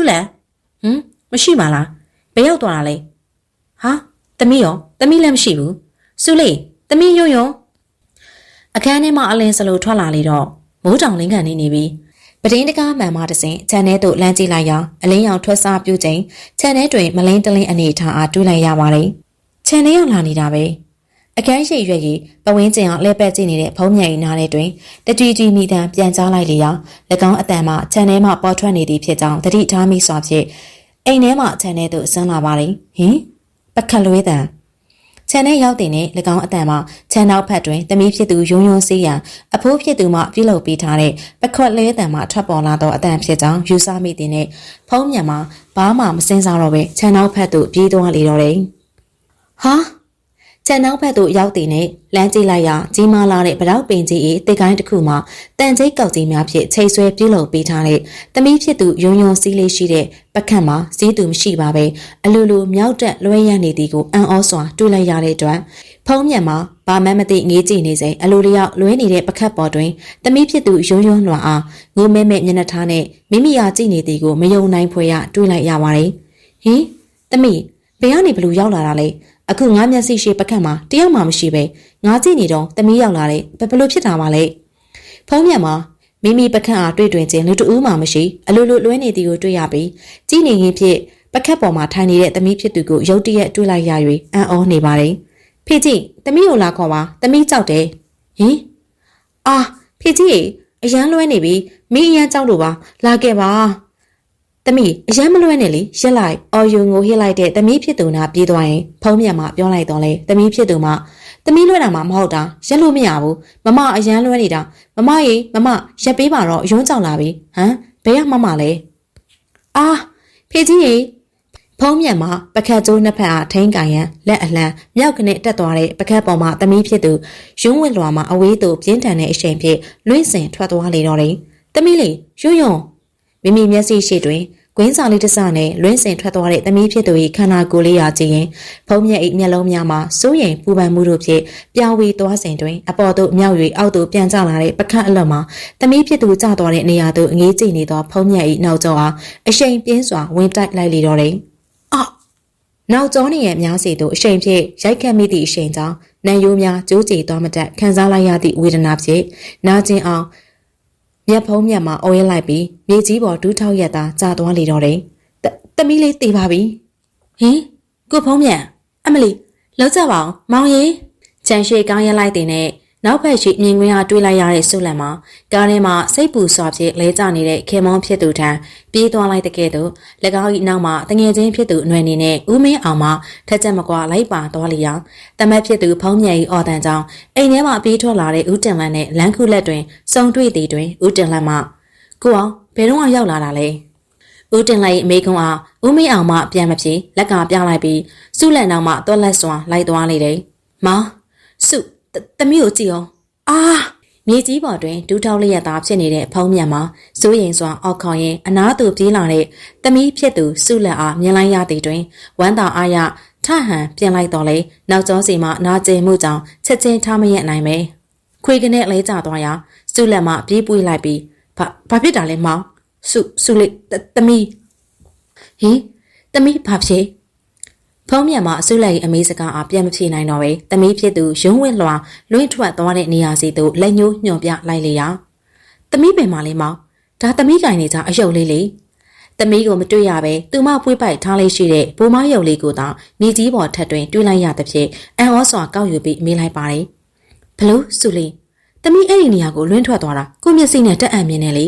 A: လက်မရှိပါလားဘယ်ရောက်သွားတာလဲဟာသမီးလည်းမရှိဘူးဆုလေးသမီးယွန်းအခန်းထဲမှာအလင်းစလိုထွက်လာလေတော့မိုးတောင်လင်းကန်နေပြီပဒင်းတကားမှန်မှတစင်ခြံထဲသို့လမ်းကြည့်လိုက်ရာအလင်းရောင်ထွက်စားပြုချိန်ခြံထဲတွင်မလင်းတလင်းအနေထားအားတွေးလိုက်ရပါတယ်ခြံထဲရောက်လာနေတာပဲ အခန်းရှိရွက်ကြီးပဝင်းကျင်အောင်လှည့်ပတ်ကြည့်နေတဲ့ဖုံးမြတ်၏နားထဲတွင်တကြွကြွမိတံပြန်ကြားလိုက်လေရာ၎င်းအတန်မှခြံထဲမှပေါ်ထွက်နေသည်ဖြစ်ကြောင်းတတိထားမိစွာဖြင့်အိမ်ထဲမှခြံထဲသို့ဆင်းလာပါသည်ဟင်ပကလွဲတံခြံထဲရောက်တဲ့နဲ့၎င်းအတန်မှခြံနောက်ဖက်တွင်သမီးဖြစ်သူယွန်းယွန်းစေးရန်အဖိုးဖြစ်သူမှပြုလုပ်ပေးထားတဲ့ပခွက်လဲတံမှထွက်ပေါ်လာသောအတန်ဖြစ်ကြောင်းယူဆမိသည်နဲ့ဖုံးမြတ်မှဘာမှမစင်စားတော့ပဲခြံနောက်ဖက်သို့ပြေးသွားလေတော့တယ်ဟာခြံနောက်ဘက်သို့ရောက်တည်နဲ့လမ်းကြည့်လိုက်ရာကြီးမားလာတဲ့ဗရောက်ပင်ကြီး၏တစ်ကိုင်းတစ်ခုမှာတန်ကျိတ်ကောက်ကြီးများဖြင့်ချိတ်ဆွဲပြုလုပ်ပေးထားတဲ့သမီးဖြစ်သူယွန်းယွန်းစီးလေးရှိတဲ့ပကတ်မှာစီးသူမရှိပါပဲအလိုလိုမြောက်တက်လွှဲရနေသည်ကိုအံ့ဩစွာတွေးလိုက်ရတဲ့အတွက်ဖုံးမြတ်မှာဘာမှမသိငေးကြည့်နေစဉ်အလိုလျောက်လွှဲနေတဲ့ပကတ်ပေါ်တွင်သမီးဖြစ်သူယွန်းယွန်းလွှာအားငိုမဲမဲမျက်နှာထားနဲ့မိမိအားကြည့်နေသည်ကိုမယုံနိုင်ဖွယ်ရတွေးလိုက်ရပါတယ်ဟင်သမီးဘယ်ကနေဘလူရောက်လာတာလဲအခုငါမျက်စိရှိပကတ်မှာတယောက်မှမရှိပဲငါကြည့်နေတော့သမီးရောက်လာတဲ့ဘယ်လိုဖြစ်တာပါလဲဖုံးမြတ်မှာမိမိပကတ်အားတွေ့တွင်ခြင်းလူတဦးမှမရှိအလိုလိုလွှဲနေသည်ကိုတွေ့ရပြီးကြည့်နေရင်ဖြင့်ပကတ်ပေါ်မှာထိုင်နေတဲ့သမီးဖြစ်သူကိုရုတ်တရက်တွေ့လိုက်ရ၍အံ့ဩနေပါတယ်ဖေကြီးသမီးကိုလာခေါ်ပါသမီးကြောက်တယ်ဟင်အာဖေကြီးအရန်လွှဲနေပြီမိအရန်ကြောက်လို့ပါလာခဲ့ပါသမီးအရန်မလွှဲနဲ့လေရက်လိုက်အော်ယုံကိုဟစ်လိုက်တဲ့သမီးဖြစ်သူနာပြေးသွားရင်ဖုံးမြတ်မှပြောလိုက်တော့လေသမီးဖြစ်သူမှသမီးလွှဲတာမှမဟုတ်တာရက်လို့မရဘူးမမအရန်လွှဲနေတာမမရေမမရက်ပေးပါတော့ရုံးကြောက်လာပြီဟမ်ဘယ်ကမမလဲအာဖေကြီးရေဖုံးမြတ်မှပကတ်ကျိုးနှစ်ဖက်အားထိန်းကန်ရန်လက်အလံမြောက်ကနေတက်သွားတဲ့ပကတ်ပေါ်မှာသမီးဖြစ်သူရုံးဝက်လွှာမှာအဝေးသို့ပြင်းထန်တဲ့အရှိန်ဖြင့်လွင့်စင်ထွက်သွားလေတော့တယ်သမီးလေးယွန်းယွန်းမိမိမျက်စိရှိတွင်ကွင်းစာလေးတစ်စနဲ့လွင်းစင်ထွက်သွားတဲ့သမီးဖြစ်သူ၏ခန္ဓာကိုယ်လေးရာကြည့်ရင်ဖုံးမြက်၏မျက်လုံးများမှာစိုးရိမ်ပူပန်မှုတို့ဖြင့်ပြာဝေသွားစဉ်တွင်အပေါ်သို့မြောက်၍အောက်သို့ပြန်ကျလာတဲ့ပကတ်အလွတ်မှာသမီးဖြစ်သူကျသွားတဲ့နေရာသို့ငေးကြည့်နေသောဖုံးမြက်၏နောက်ကျောအားအရှိန်ပြင်းစွာဝင်တိုက်လိုက်လေတော့တယ်။အော်နောက်ကျောနေရဲ့များစီသို့အရှိန်ဖြင့်ရိုက်ခတ်မိသည့်အရှိန်ကြောင့်နံရိုးများကျိုးကျသွားမတတ်ခံစားလိုက်ရသည့်ဝေဒနာဖြင့်နာကျင်အောင်မျက်ဖုံးမျက်မှာအော်ရဲလိုက်ပြီးမြေကြီးပေါ်ဒူးထောက်ရက်သားကျသွားလေတော့တယ်။သမီးလေးတေးပါပြီ။ဟင်ကိုဖုံးမျက်အမလီလောက်ကြပါအောင်မောင်ကြီးချန်ရှိကောင်းရလိုက်တဲ့နဲ့နောက်ဖက်ရှိမြင်ကွင်းအားတွေးလိုက်ရတဲ့ဆုလန်မှာကားထဲမှာစိတ်ပူစွာဖြင့်လဲကျနေတဲ့ခေမောင်းဖြစ်သူထံပြေးသွားလိုက်တဲ့ကဲ့သို့၎င်း၏နောက်မှာတငယ်ချင်းဖြစ်သူအနွယ်နေနဲ့ဦးမင်းအောင်မှထက်ချက်မကွာလိုက်ပါသွားလျောက်တမက်ဖြစ်သူဖုံးမြက်၏အော်တန်ကြောင့်အိမ်ထဲမှပြေးထွက်လာတဲ့ဦးတင်လန်းနဲ့လမ်းခုလက်တွင်စုံတွေ့သည်တွင်ဦးတင်လန်းမှကိုအောင်ဘယ်တော့မှရောက်လာတာလဲဦးတင်လိုက်အမေကုန်းအားဦးမင်းအောင်မှပြန်မပြေလက်ကပြလိုက်ပြီးစုလက်နောက်မှတွက်လက်စွာလိုက်သွားလေတယ်မောင်စုသမီးကိုကြည့်အောင်အာမြေကြီးပေါ်တွင်ဒူးထောက်လျက်သားဖြစ်နေတဲ့ဖုံးမြတ်မှာစိုးရိမ်စွာအောက်ခေါင်ရင်အနားသို့ပြေးလာတဲ့သမီးဖြစ်သူစုလက်အားမြင်လိုက်ရသည်တွင်ဝမ်းသာအားရထဟန်ပြင်လိုက်တော့လေနောက်ကျောစီမှနာကျင်မှုကြောင့်ချက်ချင်းထားမရနိုင်ပဲခွေကနေလဲကျသွားရာစုလက်မှပြေးပွေးလိုက်ပြီးဘာဖြစ်တာလဲမောင်စုလေးသမီးဟင်သမီးဘာဖြစ်ဖုံးမြတ်မှာအဆုလိုက်အမေးစကားအားပြန်မဖြေနိုင်တော့ပဲသမီးဖြစ်သူရုံးဝင့်လွှာလွင့်ထွက်သွားတဲ့နေရာစီသို့လက်ညှိုးညွှန်ပြလိုက်လေရာသမီးပင်မလေးမောင်ဒါသမီးကင်နေကြအယုတ်လေးလေသမီးကိုမတွေ့ရပဲသူမပွေးပိုက်ထားလေးရှိတဲ့ဘိုးမယုတ်လေးကိုသာမြေကြီးပေါ်ထက်တွင်တွေးလိုက်ရသဖြင့်အံ့ဩစွာကောက်ယူပြီးမေးလိုက်ပါတယ်ဘလို့စုလေးသမီးအဲ့ဒီနေရာကိုလွင့်ထွက်သွားတာကိုမျက်စိနဲ့တက်အံ့မြင်နေလေ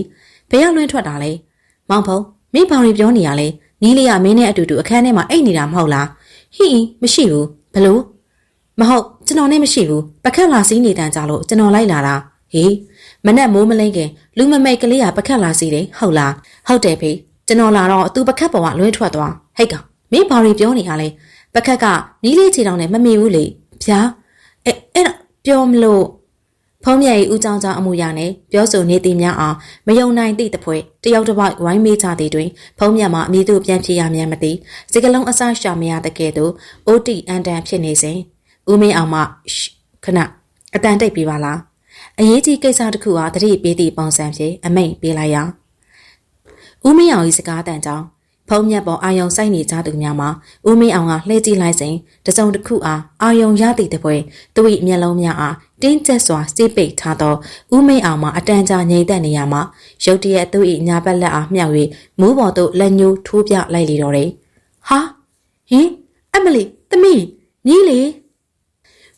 A: ဘယ်ရောက်လွင့်ထွက်တာလဲမောင်ဖုံးမင်းဘာတွေပြောနေရလဲနီးလေးကမင်းနဲ့အတူတူအခန်းထဲမှာအိတ်နေတာမဟုတ်လားဟိမရှိဘူးဘလို့မဟုတ်ကျွန်တော်နဲ့မရှိဘူးပကက်လာစီးနေတန်ကြလို့ကျွန်တော်လိုက်လာတာဟေးမနဲ့မိုးမလိမ့်ခင်လူမမိတ်ကလေးကပကက်လာစီးတယ်ဟုတ်လားဟုတ်တယ်ဖေကျွန်တော်လာတော့သူပကက်ပေါ်ကလွှဲထွက်သွားဟိတ်ကောင်မင်းဘာတွေပြောနေရလဲပကက်ကနီးလေးချီတောင်နဲ့မမီဘူးလေဗျာအဲ့ဒါပြောမလို့ဖုံးမြတ်၏ဦးကြောင်ကြောင်အမှုရာနဲ့ပြောဆိုနေသည်များအောင်မယုံနိုင်သည့်တပွဲတယောက်တစ်ပိုက်ဝိုင်းမေးကြသည်တွင်ဖုံးမြတ်မှအမည်တို့ပြန်ပြေးရမြန်မသိစကလုံးအစရှာမရတဲ့ကဲ့သို့အိုတီအန်တန်ဖြစ်နေစဉ်ဦးမင်းအောင်မှခဏအတန်တိတ်ပြီးပါလားအရေးကြီးကိစ္စတစ်ခုအားတတိပေးသည့်ပုံစံဖြင့်အမိန့်ပေးလိုက်ရဦးမင်းအောင်၏စကားတန်ကြောင့်ဖုံးမြတ်ပေါ်အာယုံစိုက်နေကြသူများမှာဦးမင်းအောင်ကလှည့်ကြည့်လိုက်စဉ်တစုံတစ်ခုအားအာယုံရသည့်တပွဲသူ၏မျက်လုံးများအားတင်းကျပ်စွာစိတ်ပိတ်ထားသောဦးမင်းအောင်မှအတန်ကြာငြိမ်သက်နေရမှာရုတ်တရက်သူ၏ညာဘက်လက်အားမြှောက်၍မူးပေါ်သို့လက်ညှိုးထိုးပြလိုက်လေတော့တယ်ဟာဟင်အမလီသမီးညီးလ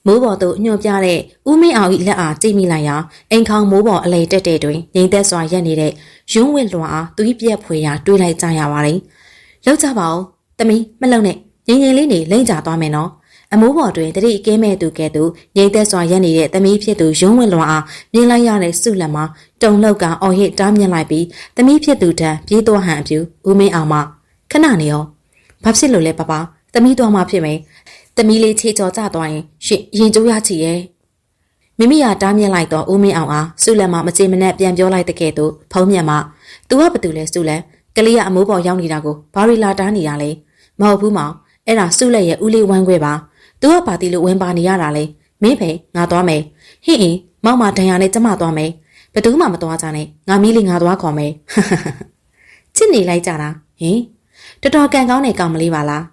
A: ေမ မိုးပေါ်သို့ညွှန်ပြတဲ့ဦးမင်းအောင်၏လက်အားကြည့်မိလိုက်ရာအိမ်ခေါင်မိုးပေါ်အလဲတက်တဲ့တွင်ငိမ့်သက်စွာရက်နေတဲ့ရုံးဝစ်လွှာအားသူ၏ပြက်ဖွေရာတွေးလိုက်ကြရပါတယ်။လောက်ကြပါဦး။သမီးမလုံနဲ့ငိမ့်ငိမ့်လေးနေလိမ့်ကြသွားမယ်နော်။အမိုးပေါ်တွင်တတိအကဲမဲ့သူကဲ့သို့ငိမ့်သက်စွာရက်နေတဲ့သမီးဖြစ်သူရုံးဝစ်လွှာအားမြင်လိုက်ရတဲ့စုလက်မှာတုံလောက်ကအော်ဟစ်တားမြင်လိုက်ပြီးသမီးဖြစ်သူထံပြေးသွားဟန်အပြူဦးမင်းအောင်မှခဏနေရော။ဘာဖြစ်လို့လဲပပသမီးတော်မှဖြစ်မယ်။သမီးလေးချေချော်ကြသွားရင်ရင်ကျိုးရချီရဲ့မိမိဟာတားမြစ်လိုက်တော့ဦးမင်းအောင်အားစုလက်မှာမကြေမနက်ပြန်ပြောလိုက်တဲ့ကဲ့သို့ဖုံးမြတ်မှသူကဘာတူလဲစုလက်ကလေးကအမိုးပေါ်ရောက်နေတာကိုဘာရီလာတားနေတာလဲမဟုတ်ဘူးမောင်အဲ့ဒါစုလက်ရဲ့ဦးလေးဝမ်းခွဲပါသူကပါတီလို့ဝင်ပါနေရတာလေမင်းဖေငါသွားမယ်ဟင့်အင်းမောင်မဒဏ်ရာနဲ့ကျမသွားမယ်ဘယ်သူမှမသွားကြနဲ့ငါမီးလေးငါသွားခေါ်မယ်ချစ်နေလိုက်ကြတာဟင်တော်တော်ကန်ကောင်းတဲ့ကောင်မလေးပါလာ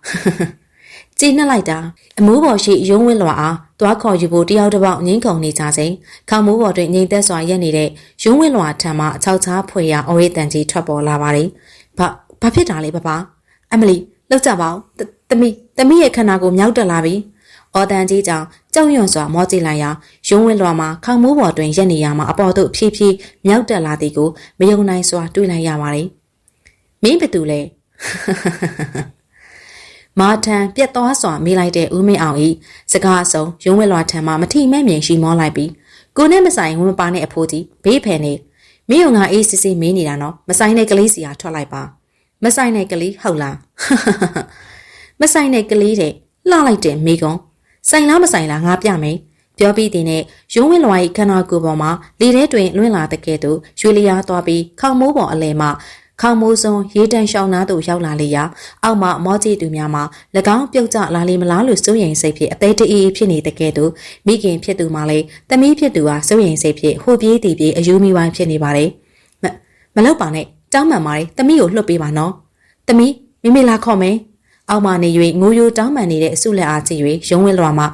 A: းကြည်နှက်လိုက်တာအမိုးပေါ်ရှိရုံးဝင်းလွှာအားသွားခေါ်ယူဖို့တယောက်တစ်ပေါက်ငိမ့်ခုန်နေကြစဉ်ခေါမိုးပေါ်တွင်ငိမ့်သက်စွာရက်နေတဲ့ရုံးဝင်းလွှာထံမှအချောက်ချားဖွေရာအော်ရည်တန်ကြီးထွက်ပေါ်လာပါတယ်ဘာဖြစ်တာလဲပပအမလီလောက်ကြပါဦးသမီးရဲ့ခန္ဓာကိုမြောက်တက်လာပြီအော်တန်ကြီးကြောင့်ကြောက်ရွံ့စွာမောကြည့်လိုက်ရာရုံးဝင်းလွှာမှာခေါမိုးပေါ်တွင်ရက်နေရမှာအပေါ်သို့ဖြည်းဖြည်းမြောက်တက်လာသည်ကိုမယုံနိုင်စွာတွေးလိုက်ရပါတယ်မင်းဘယ်သူလဲမာထန်ပြက်သွားစွာမေးလိုက်တဲ့ဦးမင်းအောင်ဤစကားအစုံရုံးဝဲလွှာထံမှမထိမဲ့မြင်ရှိမောလိုက်ပြီးကိုနဲ့မဆိုင်ဝင်းပါနဲ့အဖိုးကြီးဘေးဖယ်နေမင်းုံငါအေးစစ်စစ်မေးနေတာနော်မဆိုင်တဲ့ကလေးစီဟာထွက်လိုက်ပါမဆိုင်တဲ့ကလေးဟုတ်လားမဆိုင်တဲ့ကလေးတဲ့လှလိုက်တဲ့မိကုံဆိုင်လားမဆိုင်လားငါပြမယ်ပြောပြီးတင်နဲ့ရုံးဝင်းလွှာဤခန္ဓာကိုယ်ပေါ်မှာလေထဲတွင်လွင့်လာတဲ့ကဲ့သို့ရွှေလျားသွားပြီးခေါမိုးပေါ်အလဲမှခေါမိုးစုံရေးတန်းရှောင်းနားသို့ရောက်လာလေရာအောက်မှမောကြည့်သူများမှ၎င်းပြုတ်ကျလာလေမလားလို့စိုးရိမ်စိတ်ဖြင့်အသေးတအေးဖြစ်နေတဲ့ကဲ့သို့မိခင်ဖြစ်သူမှလည်းသမီးဖြစ်သူဟာစိုးရိမ်စိတ်ဖြင့်ဟိုပြေးတီပြေးအယူမီဝိုင်းဖြစ်နေပါတယ်မလောက်ပါနဲ့တောင်းမှန်ပါလေသမီးကိုလှုပ်ပေးပါနော်သမီးမိလာခေါ်မယ်အောက်မှနေ၍ငိုယိုတောင်းမှန်နေတဲ့အဆုလက်အားကြည့်၍ရုံးဝဲလွှာမှ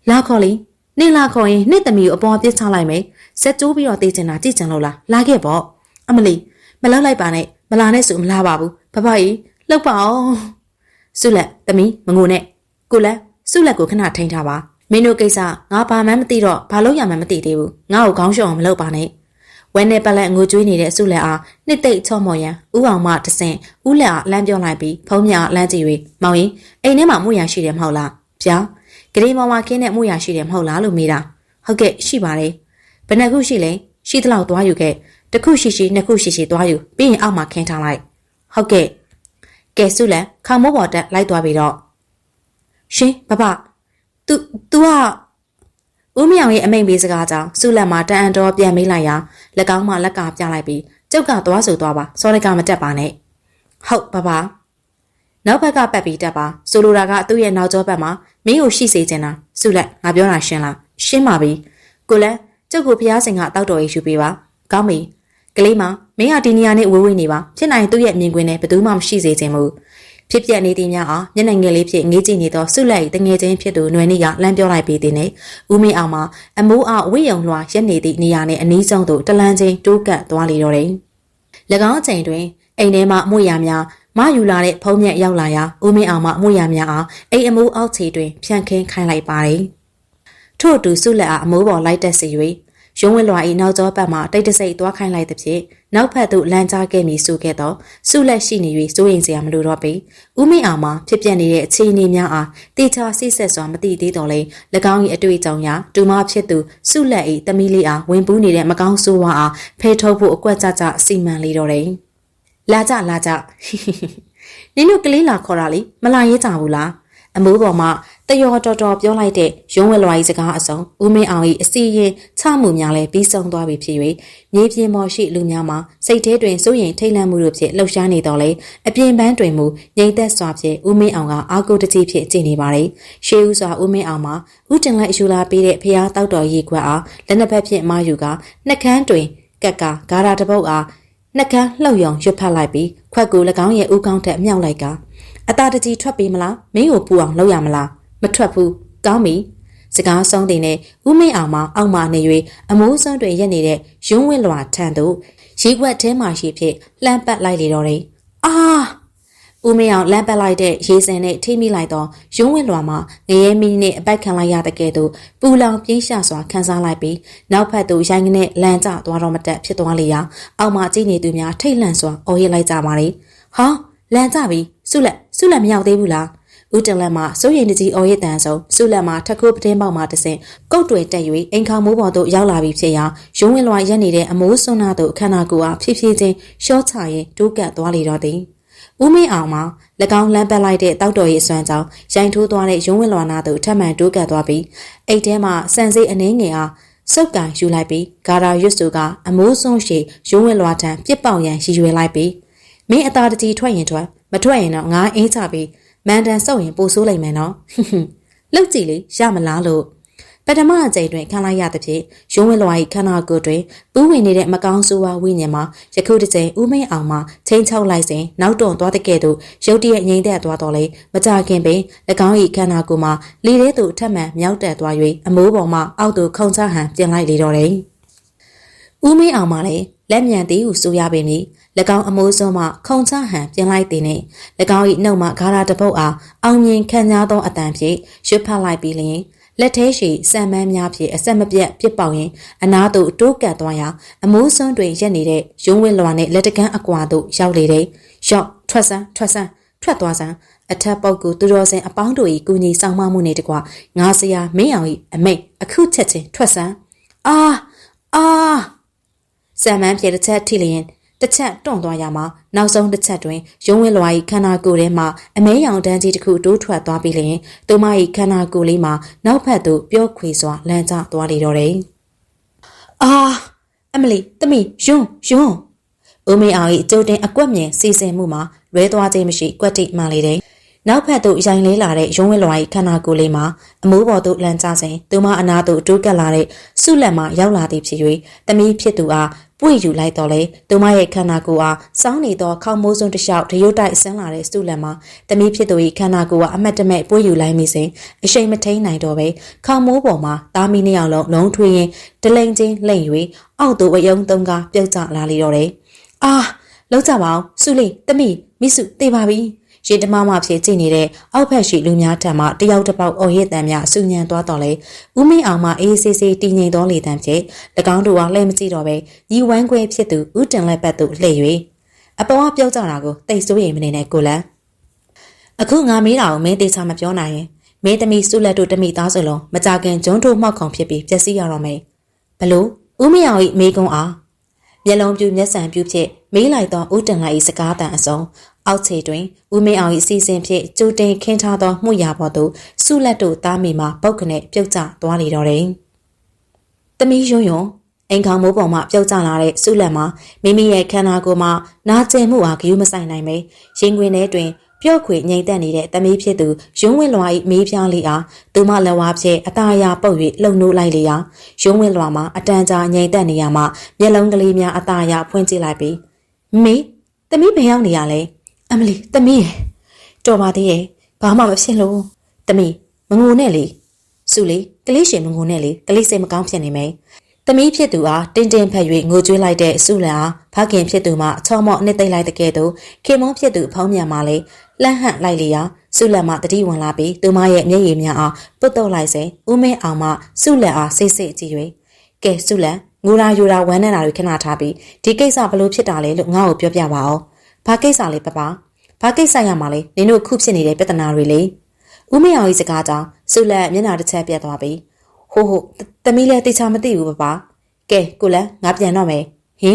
A: လာခေါ်လေနေလာခေါ်ရင်နှစ်သမီးကိုအပေါ်ပြစ်ချလိုက်မယ်စက်ကျိုးပြီးတော့တေးချင်တာကြည့်ချင်လို့လားလာခဲ့ပေါ့အမလီမလောက်လိုက်ပါနဲ့မလာနဲ့ဆိုမလာပါဘူးဖဖကြီးလှုပ်ပါအောင်ဆုလက်သမီးမငိုနဲ့ကိုလက်ဆုလက်ကိုခဏထိန်ထားပါမင်းတို့ကိစ္စငါဘာမှမသိတော့ဘာလို့ရမှမသိသေးဘူးငါ့ကိုခေါင်းရှော့အောင်မလုပ်ပါနဲ့ဝဲနဲ့ပလက်ငိုကြွေးနေတဲ့ဆုလက်အားနှစ်သိမ့်ချော့မော်ရန်ဥအောင်မှတဆင့်ဥလက်အားလမ်းပြောလိုက်ပြီးဖုံးမြလမ်းကြည့်၍မောင်ရင်အိမ်ထဲမှာမှုရရှိတယ်မဟုတ်လားဗျာဂရီမောင်မခင်းနဲ့မှုရရှိတယ်မဟုတ်လားလို့မေးတာဟုတ်ကဲ့ရှိပါတယ်ဘယ်နှခုရှိလဲရှိသလောက်သွားယူခဲ့တခုရှိနှစ်ခုရှိသွားယူပြီးရင်အောက်မှာခင်းထားလိုက်ဟုတ်ကဲ့ကဲစုလက်ခေါမိုးပေါ်တက်လိုက်သွားပြီတော့ရှင်ဘဘ तू ကဦးမြောင်ရဲ့အမိန်ပေးစကားကြောင့်စုလက်မှာတန်အန်တော်ပြန်မေးလိုက်ရာ၎င်းမှလက်ကပြလိုက်ပြီးကျုပ်ကသွားဆိုသွားပါစောရကမတက်ပါနဲ့ဟုတ်ဘဘနောက်ဘက်ကပတ်ပြီးတက်ပါဆိုလိုတာကသူ့ရဲ့နောက်ကျောဘက်မှာမင်းကိုရှိစေချင်တာစုလက်ငါပြောတာရှင်းလားရှင်းပါပြီကိုလည်းကျုပ်ကိုဖျားစင်ကတောက်တော်ရေးယူပေးပါကောင်းပြီကလေးမမင်းဟာဒီနေရာနဲ့ဝေးဝေးနေပါဖြစ်နိုင်သူ့ရဲ့မြင်ကွင်းနဲ့ဘယ်သူမှမရှိစေချင်ဘူးဖြစ်ပြနေသည်များအားမျက်နှာငယ်လေးဖြင့်ငေးကြည့်နေသောဆုလက်၏တငယ်ချင်းဖြစ်သူຫນွေနီကလမ်းပြောလိုက်ပြီးသည်နှင့်ဦးမင်းအောင်မှအမိုးအားဝိယုံလွှာရက်နေသည့်နေရာနှင့်အနီးဆုံးသို့တလန်းချင်းတိုးကပ်သွားလေတော့တယ်၎င်းအချိန်တွင်အိမ်ထဲမှမှုရများမယူလာတဲ့ဖုံးမြက်ရောက်လာရာဦးမင်းအောင်မှမှုရများအားအိမ်အမိုးအောက်ခြေတွင်ဖြန့်ခင်းခိုင်းလိုက်ပါတယ်ထို့အတူဆုလက်အားအမိုးပေါ်လိုက်တက်စေ၍ရုံးဝဲလွှာ၏နောက်ကျောဘက်မှတိတ်တဆိတ်သွားခိုင်းလိုက်သဖြင့်နောက်ဖက်သို့လမ်းကြားခဲ့မည်ဆိုခဲ့သောဆုလက်ရှိနေ၍စိုးရင်စရာမလိုတော့ပေဦးမင်းအောင်မှဖြစ်ပြနေတဲ့အခြေအနေများအားတေချာဆိတ်ဆက်စွာမသိသေးတော့လေ၎င်း၏အတွေ့အကြုံရာဒူမဖြစ်သူဆုလက်၏တမီးလေးအားဝင်ပူးနေတဲ့မကောင်းဆိုးဝါအားဖဲထုတ်ဖို့အကွက်ကြကြစီမံလေတော့တယ်လာကြနင်တို့ကလေးလာခေါ်တာလေမလာရေးကြဘူးလားအမိုးပေါ်မှာတယောတော်တော်ပြောလိုက်တဲ့ရုံးဝဲလွှာ၏စကားအစုံဦးမင်းအောင်၏အစီရင်ချမှုများလည်းပြီးဆုံးသွားပြီဖြစ်၍မြေပြင်ပေါ်ရှိလူများမှာစိတ်ထဲတွင်စိုးရိမ်ထိတ်လန့်မှုတို့ဖြင့်လှုပ်ရှားနေတော့လေအပြင်ပန်းတွင်မူငြိမ်သက်စွာဖြင့်ဦးမင်းအောင်ကအာကိုတကြီးဖြင့်ကြည်နေပါလေရှေးဦးစွာဦးမင်းအောင်မှာဦးတင်လိုက်အယူလာပေးတဲ့ဖျားတောက်တော်ရေခွက်အားလက်နှစ်ဖက်ဖြင့်မာယူကနှက်ခမ်းတွင်ကက်ကဂါရာတပုတ်အားနှက်ကန်းလှုပ်ယုံရွတ်ဖတ်လိုက်ပြီးခွက်ကို၎င်းရဲ့ဦးကောင်းထက်မြောက်လိုက်ကအသာတကြီးထွက်ပေးမလားမင်းကိုပူအောင်လုပ်ရမလားမထွက်ဘူးကောင်းပြီစကားဆုံးတင်နဲ့ဦးမင်းအောင်မအောက်မှနေ၍အမိုးစွန်းတွင်ရက်နေတဲ့ရုံးဝင်းလွှာထံသို့ရေခွက်ထဲမှရှိဖြင့်လှမ်းပတ်လိုက်လေတော့တယ်အာ ဦးမင်းအောင်လမ်းပတ်လိုက်တဲ့ရေစင်နဲ့ထိမိလိုက်တော့ရုံးဝင်လွာမှာငရဲမီနဲ့အပိုက်ခံလိုက်ရတဲ့ကဲ့သို့ပူလောင်ပြင်းရှစွာခန်းစားလိုက်ပြီးနောက်ဖက်သို့ရိုင်းကနေလမ်းကျသွားတော့မတက်ဖြစ်သွားလေရာအောက်မှာကြည့်နေသူများထိတ်လန့်စွာအော်ရစ်လိုက်ကြပါလေဟာလမ်းကျပြီစုလက်မရောက်သေးဘူးလားဦးတင်လက်မှစိုးရိမ်တကြီးအော်ရစ်တန်ဆုံးစုလက်မှထက်ခိုးပတင်းပေါက်မှတဆင့်ကုတ်တွေတက်၍အိမ်ခေါမိုးပေါ်သို့ရောက်လာပြီးဖြစ်ရာရုံးဝင်လွာရက်နေတဲ့အမိုးစွန်းနာသို့ခန္ဓာကိုယ်အားဖြည်းဖြည်းချင်းရှော့ချရင်တိုးကပ်သွားလေတော့သည်ဦးမင်းအောင်မှာ၎င်းလမ်းပတ်လိုက်တဲ့တောက်တော်ရဲ့အစွမ်းကြောင့်ရိုင်ထိုးသွားတဲ့ရုံးဝင်လွာနာသို့ထပ်မံတိုးကပ်သွားပြီးအိတ်ထဲမှာစံစိတ်အနှင်းငယ်အားစုပ်ကန်ယူလိုက်ပြီးဂါရာရွတ်စုကအမိုးစွန်းရှိရုံးဝင်လွာထံပြစ်ပေါင်ရန်ရည်ရွယ်လိုက်ပြီးမင်းအသာတကြီးထွက်ရင်ထွက်မထွက်ရင်တော့ငါအင်းချပြီးမန်တန်ဆုပ်ရင်ပိုဆိုးလိုက်မယ်နော်လှုပ်ကြည့်လေရမလားလို့ပထမအကြိမ်တွင်ခံလိုက်ရသဖြင့်ရုံးဝဲလွာ၏ခန္ဓာကိုယ်တွင်ပူးဝင်နေတဲ့မကောင်းဆိုးဝါးဝိညာဉ်မှာယခုတစ်ချိန်ဦးမင်းအောင်မှချင်းချောက်လိုက်စဉ်နောက်တွန်သွားတဲ့ကဲ့သို့ရုတ်တရက်ငြိမ်သက်သွားတော့လေမကြခင်ပင်၎င်း၏ခန္ဓာကိုယ်မှာလေထဲသို့ထပ်မံမြောက်တက်သွား၍အမိုးပေါ်မှအောက်သို့ခုန်ချဟန်ပြင်လိုက်လေတော့တယ်ဦးမင်းအောင်မှလည်းလက်မြန်သေးဟုဆိုရပေမည်၎င်းအမိုးစွန်းမှခုံချဟန်ပြင်လိုက်သည်နှင့်၎င်း၏နှုတ်မှဂါရာတပုတ်အားအောင်မြင်ခံစားသောအတန်ဖြင့်ရွတ်ဖတ်လိုက်ပြီးလျှင်လက်ထဲရှိစံမန်းများဖြင့်အဆက်မပြတ်ပြစ်ပေါက်ရင်အနားသို့တိုးကပ်သွားရာအမိုးစွန်းတွင်ရက်နေတဲ့ရုံးဝင်းလွာနှင့်လက်တကန်းအကွာသို့ရောက်လေတဲ့ရောက်ထွက်သွားစမ်းအထက်ပုတ်ကိုသူတော်စင်အပေါင်းတို့၏ကူညီဆောင်မမှုနှင့်တကွငါစရာမင်းအောင်၏အမိတ်အခုချက်ချင်းထွက်စမ်းအာစံမန်းဖြင့်တစ်ချက်ထိလျင်တစ်ချက်တွန့်သွားရမှာနောက်ဆုံးတစ်ချက်တွင်ရုံးဝင်းလွာ၏ခန္ဓာကိုယ်ထဲမှအမဲရောင်တန်းကြီးတစ်ခုတိုးထွက်သွားပြီးလျင်သူမ၏ခန္ဓာကိုယ်လေးမှာနောက်ဖက်သို့ပြောခွေစွာလမ်းကျသွားလေတော့တယ်အမလီတမီယွန်းဦးမေအောင်၏အကျိုးတင်အကွက်မြင်စီစဉ်မှုမှာလွဲသွားခြင်းမရှိကွက်တိမှလေတယ်နောက်ဖက်သို့ရိုင်လေးလာတဲ့ရုံးဝဲလွာ၏ခန္ဓာကိုယ်လေးမှာအမိုးပေါ်သို့လမ်းကျစဉ်သူမအနားသို့တိုးကပ်လာတဲ့ဆုလက်မှရောက်လာသည်ဖြစ်၍တမီးဖြစ်သူအားပွေယူလိုက်တော့လေသူမရဲ့ခန္ဓာကိုယ်အားစောင်းနေသောခေါင်းမိုးစွန်းတစ်လျှောက်ဒရုတ်တိုက်ဆင်းလာတဲ့ဆုလက်မှာတမီးဖြစ်သူ၏ခန္ဓာကိုယ်အားအမတ်တမဲ့ပွေယူလိုက်မိစဉ်အရှိန်မထိန်နိုင်တော့ပဲခေါင်းမိုးပေါ်မှာသားမီးနှစ်ယောက်လုံးလုံးထွေးရင်တလိန်ချင်းလိမ့်၍အောက်သို့ဝယုံသုံးကားပြုတ်ကျလာလေတော့တယ်လောက်ကြပါအောင်ဆုလေးတမီးမိစုတေးပါပြီရေတမမဖြစ်ကြည့်နေတဲ့အောက်ဖက်ရှိလူများထံမှတယောက်တစ်ပေါက်အော်ရစ်တန်များဆူညံသွားတော့လေဦးမင်းအောင်မှအေးဆေးဆေးတည်ငြိမ်သောလေတံဖြင့်၎င်းတို့အားလှည့်မကြည့်တော့ပဲညီဝမ်းခွဲဖြစ်သူဦးတင်လက်ပတ်သို့လှည့်၍အပေါ်ကပြောကြတာကိုတိတ်ဆိုးရင်မနေနဲ့ကိုလန်အခုငါမေးတာကိုမင်းတေချာမပြောနိုင်ရင်မင်းသမီးစုလက်တို့တမိသားစလုံးမကြခင်ဂျွန်းတို့မှောက်ခေါင်ဖြစ်ပြီးပျက်စီးရတော့မယ်ဘလို့ဦးမင်းအောင်၏မေကုန်းအားမျက်လုံးပြူမျက်စံပြူဖြင့်မေးလိုက်သောဦးတင်လိုက်၏စကားတန်အစုံအောက်ခြေတွင်ဦးမင်းအောင်၏စီစဉ်ဖြင့်ကြိုတင်ခင်းထားသောမှုရာပေါ်သို့ဆုလက်တို့သားမိမှာပုတ်ခနဲ့ပြုတ်ကျသွားလေတော့တယ်။တမီးယွန်းအိမ်ခေါမိုးပေါ်မှပြုတ်ကျလာတဲ့ဆုလက်မှာမိမိရဲ့ခန္ဓာကိုယ်မှာနာကျင်မှုအားဂရုမစိုက်နိုင်ပဲရင်ခွင်ထဲတွင်ပျော့ခွေငြိမ်သက်နေတဲ့တမီးဖြစ်သူရုံးဝင်းလွာ၏မေးပြားလေးအားသူမလက်ဝါးဖြင့်အသားအရာပုတ်၍လှုပ်နိုးလိုက်လေရာရုံးဝင်းလွာမှာအတန်ကြာငြိမ်သက်နေရမှမျက်လုံးကလေးများအသားအရာဖွင့်ကြည့်လိုက်ပြီးမေတမီးဘယ်ရောက်နေရလဲအမလီတမီးရတော်ပါသေးရဲ့ဘာမှမဖြစ်လို့တမီးမငိုနဲ့လေစုလေကလေးရှင်မငိုနဲ့လေကလေးစိတ်မကောင်းဖြစ်နေမယ်တမီးဖြစ်သူအားတင်းတင်းဖက်၍ငိုကြွေးလိုက်တဲ့စုလန်အားဖခင်ဖြစ်သူမှအချောမော့နှစ်သိမ့်လိုက်တဲ့ကဲ့သို့ခေမုန်းဖြစ်သူဖုံးမြန်မှလေလှမ်းဟန့်လိုက်လေရာစုလန်မှတတိဝင်လာပြီးသူမရဲ့မျက်ရည်များအားပုတ်တော့လိုက်စဉ်ဦးမင်းအောင်မှစုလန်အားစိတ်စိတ်ကြည့်၍ကဲစုလန်ငိုရာယူရာဝမ်းနေတာတွေခဏထားပြီးဒီကိစ္စဘလို့ဖြစ်တာလဲလို့ငါ့ကိုပြောပြပါအောင်ဘာကိစ္စလဲပပဘာကိစ္စရမှာလဲနင်တို့ခုဖြစ်နေတဲ့ပြဿနာတွေလေဦးမင်းအောင်၏စကားကြောင့်စုလက်မျက်နှာတစ်ချက်ပြတ်သွားပြီးဟိုသမီးလည်းတေချာမသိဘူးပပကဲကိုလည်းငါပြန်တော့မယ်ဟင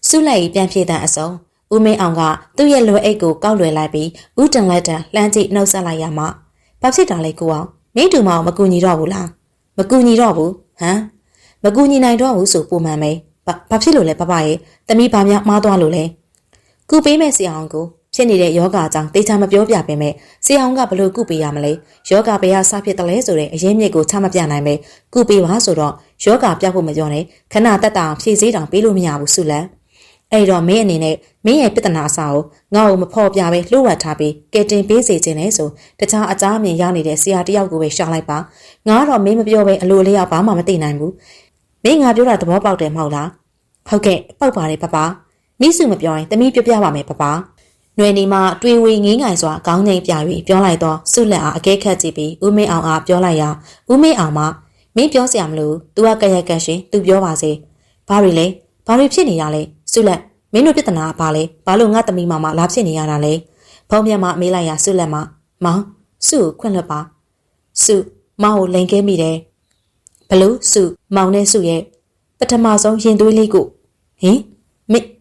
A: ်စုလက်၏ပြန်ဖြေတဲ့အစုံဦးမင်းအောင်ကသူ့ရဲ့လွယ်အိတ်ကိုကောက်လွယ်လိုက်ပြီးဦးတင်လက်တန်လှမ်းကြည့်နှုတ်ဆက်လိုက်ရမှဘာဖြစ်တာလဲကိုအောင်မင်းတူမအောင်မကူညီတော့ဘူးလားမကူညီတော့ဘူးဟမ်မကူညီနိုင်တော့ဘူးဆိုပုံမှန်ပဲဘာဖြစ်လို့လဲပပရဲ့သမီးဘာများမှားသွားလို့လဲကူပေးမဲ့ဆရာအောင်ကိုဖြစ်နေတဲ့ယောဂအကြောင်းတေချာမပြောပြပေမဲ့ဆရာအောင်ကဘလို့ကုပေးရမလဲယောဂဘယ်ဟာစဖြစ်တယ်လဲဆိုတဲ့အရင်းမြစ်ကိုချမပြနိုင်ပဲကုပေးပါဆိုတော့ယောဂပြောက်ဖို့မပြောနဲ့ခဏတက်တာဖြည့်စည်းတောင်ပေးလို့မရဘူးစုလန်အဲ့တော့မင်းအနေနဲ့မင်းရဲ့ပြဿနာအစားကိုငါ့ကိုမဖော်ပြပဲလှုပ်ဝက်ထားပြီးကဲတင်ပေးစေခြင်းလဲဆိုတခြားအကြားအမြင်ရနေတဲ့ဆရာတယောက်ကိုပဲရှာလိုက်ပါငါတော့မင်းမပြောပဲအလိုလေးအောင်ဘာမှမသိနိုင်ဘူးမင်းငါပြောတာသဘောပေါက်တယ်မဟုတ်လားဟုတ်ကဲ့ပေါက်ပါတယ်ပပမိစုမပြောရင်တမီးပြပြပါမယ်ပပ နွယ်နီမတွေးဝေငင်းငိုင်စွာခေါင်းငိမ့်ပြ၍ပြောလိုက်တော့စုလက်အားအကဲခတ်ကြည့်ပြီးဦးမင်းအောင်အားပြောလိုက်ရာဦးမင်းအောင်မမင်းပြောစရာမလို तू ကကရက်ကက်ရှင် तू ပြောပါစေဘာတွေလဲဘာတွေဖြစ်နေရလဲစုလက်မင်းတို့ပြဿနာဘာလဲဘာလို့ငါသမီးမမလာဖြစ်နေရတာလဲဖုံးမြတ်မမေးလိုက်ရာစုလက်မမောင်စုကိုခွင့်လွှတ်ပါစုမောင်ကိုလိန်ခဲမိတယ်ဘလို့စုမောင်နဲ့စုရဲ့ပထမဆုံးရင်သွေးလေးကိုဟင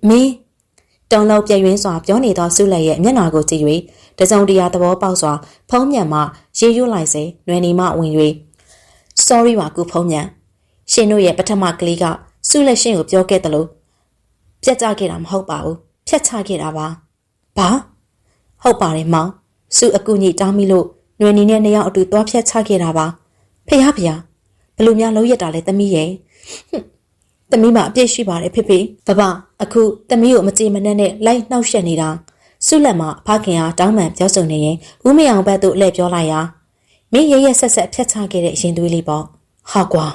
A: ်မင်းတုံလောက်ပြည့်ရင်းစွာပြောနေသောစုလက်ရဲ့မျက်နှာကိုကြည့်၍တစုံတရာသဘောပေါက်စွာဖုံးမြတ်မှရေရွတ်လိုက်စေနွယ်နီမဝင်၍sorry ပါကူဖုံးမြတ်ရှင်တို့ရဲ့ပထမကလေးကစုလက်ရှင်ကိုပြောခဲ့တယ်လို့ပြတ်ကျခဲ့တာမဟုတ်ပါဘူးဖြတ်ချခဲ့တာပါဘာဟုတ်ပါတယ်မောင်စုအကူညီတောင်းမိလို့နွယ်နီနဲ့နှစ်ယောက်အတူသွားဖြတ်ချခဲ့တာပါဖះဘလို့များလုံးရက်တာလဲသမီးရဲ့သမီးမအပြည့်ရှိပါတယ်ဖေဖေဘအခုသမီးကိုမကြည်မနှက်နဲ့လိုက်နှောက်ရှက်နေတာစုလက်မဖခင်အားတောင်းပန်ပြောဆိုနေရင်ဦးမင်းအောင်ဘက်သို့လှည့်ပြောလိုက်ရာမင်းရဲရဲဆက်ဆက်ဖြတ်ချခဲ့တဲ့ရင်သွေးလေးပေါ့ဟာကွာ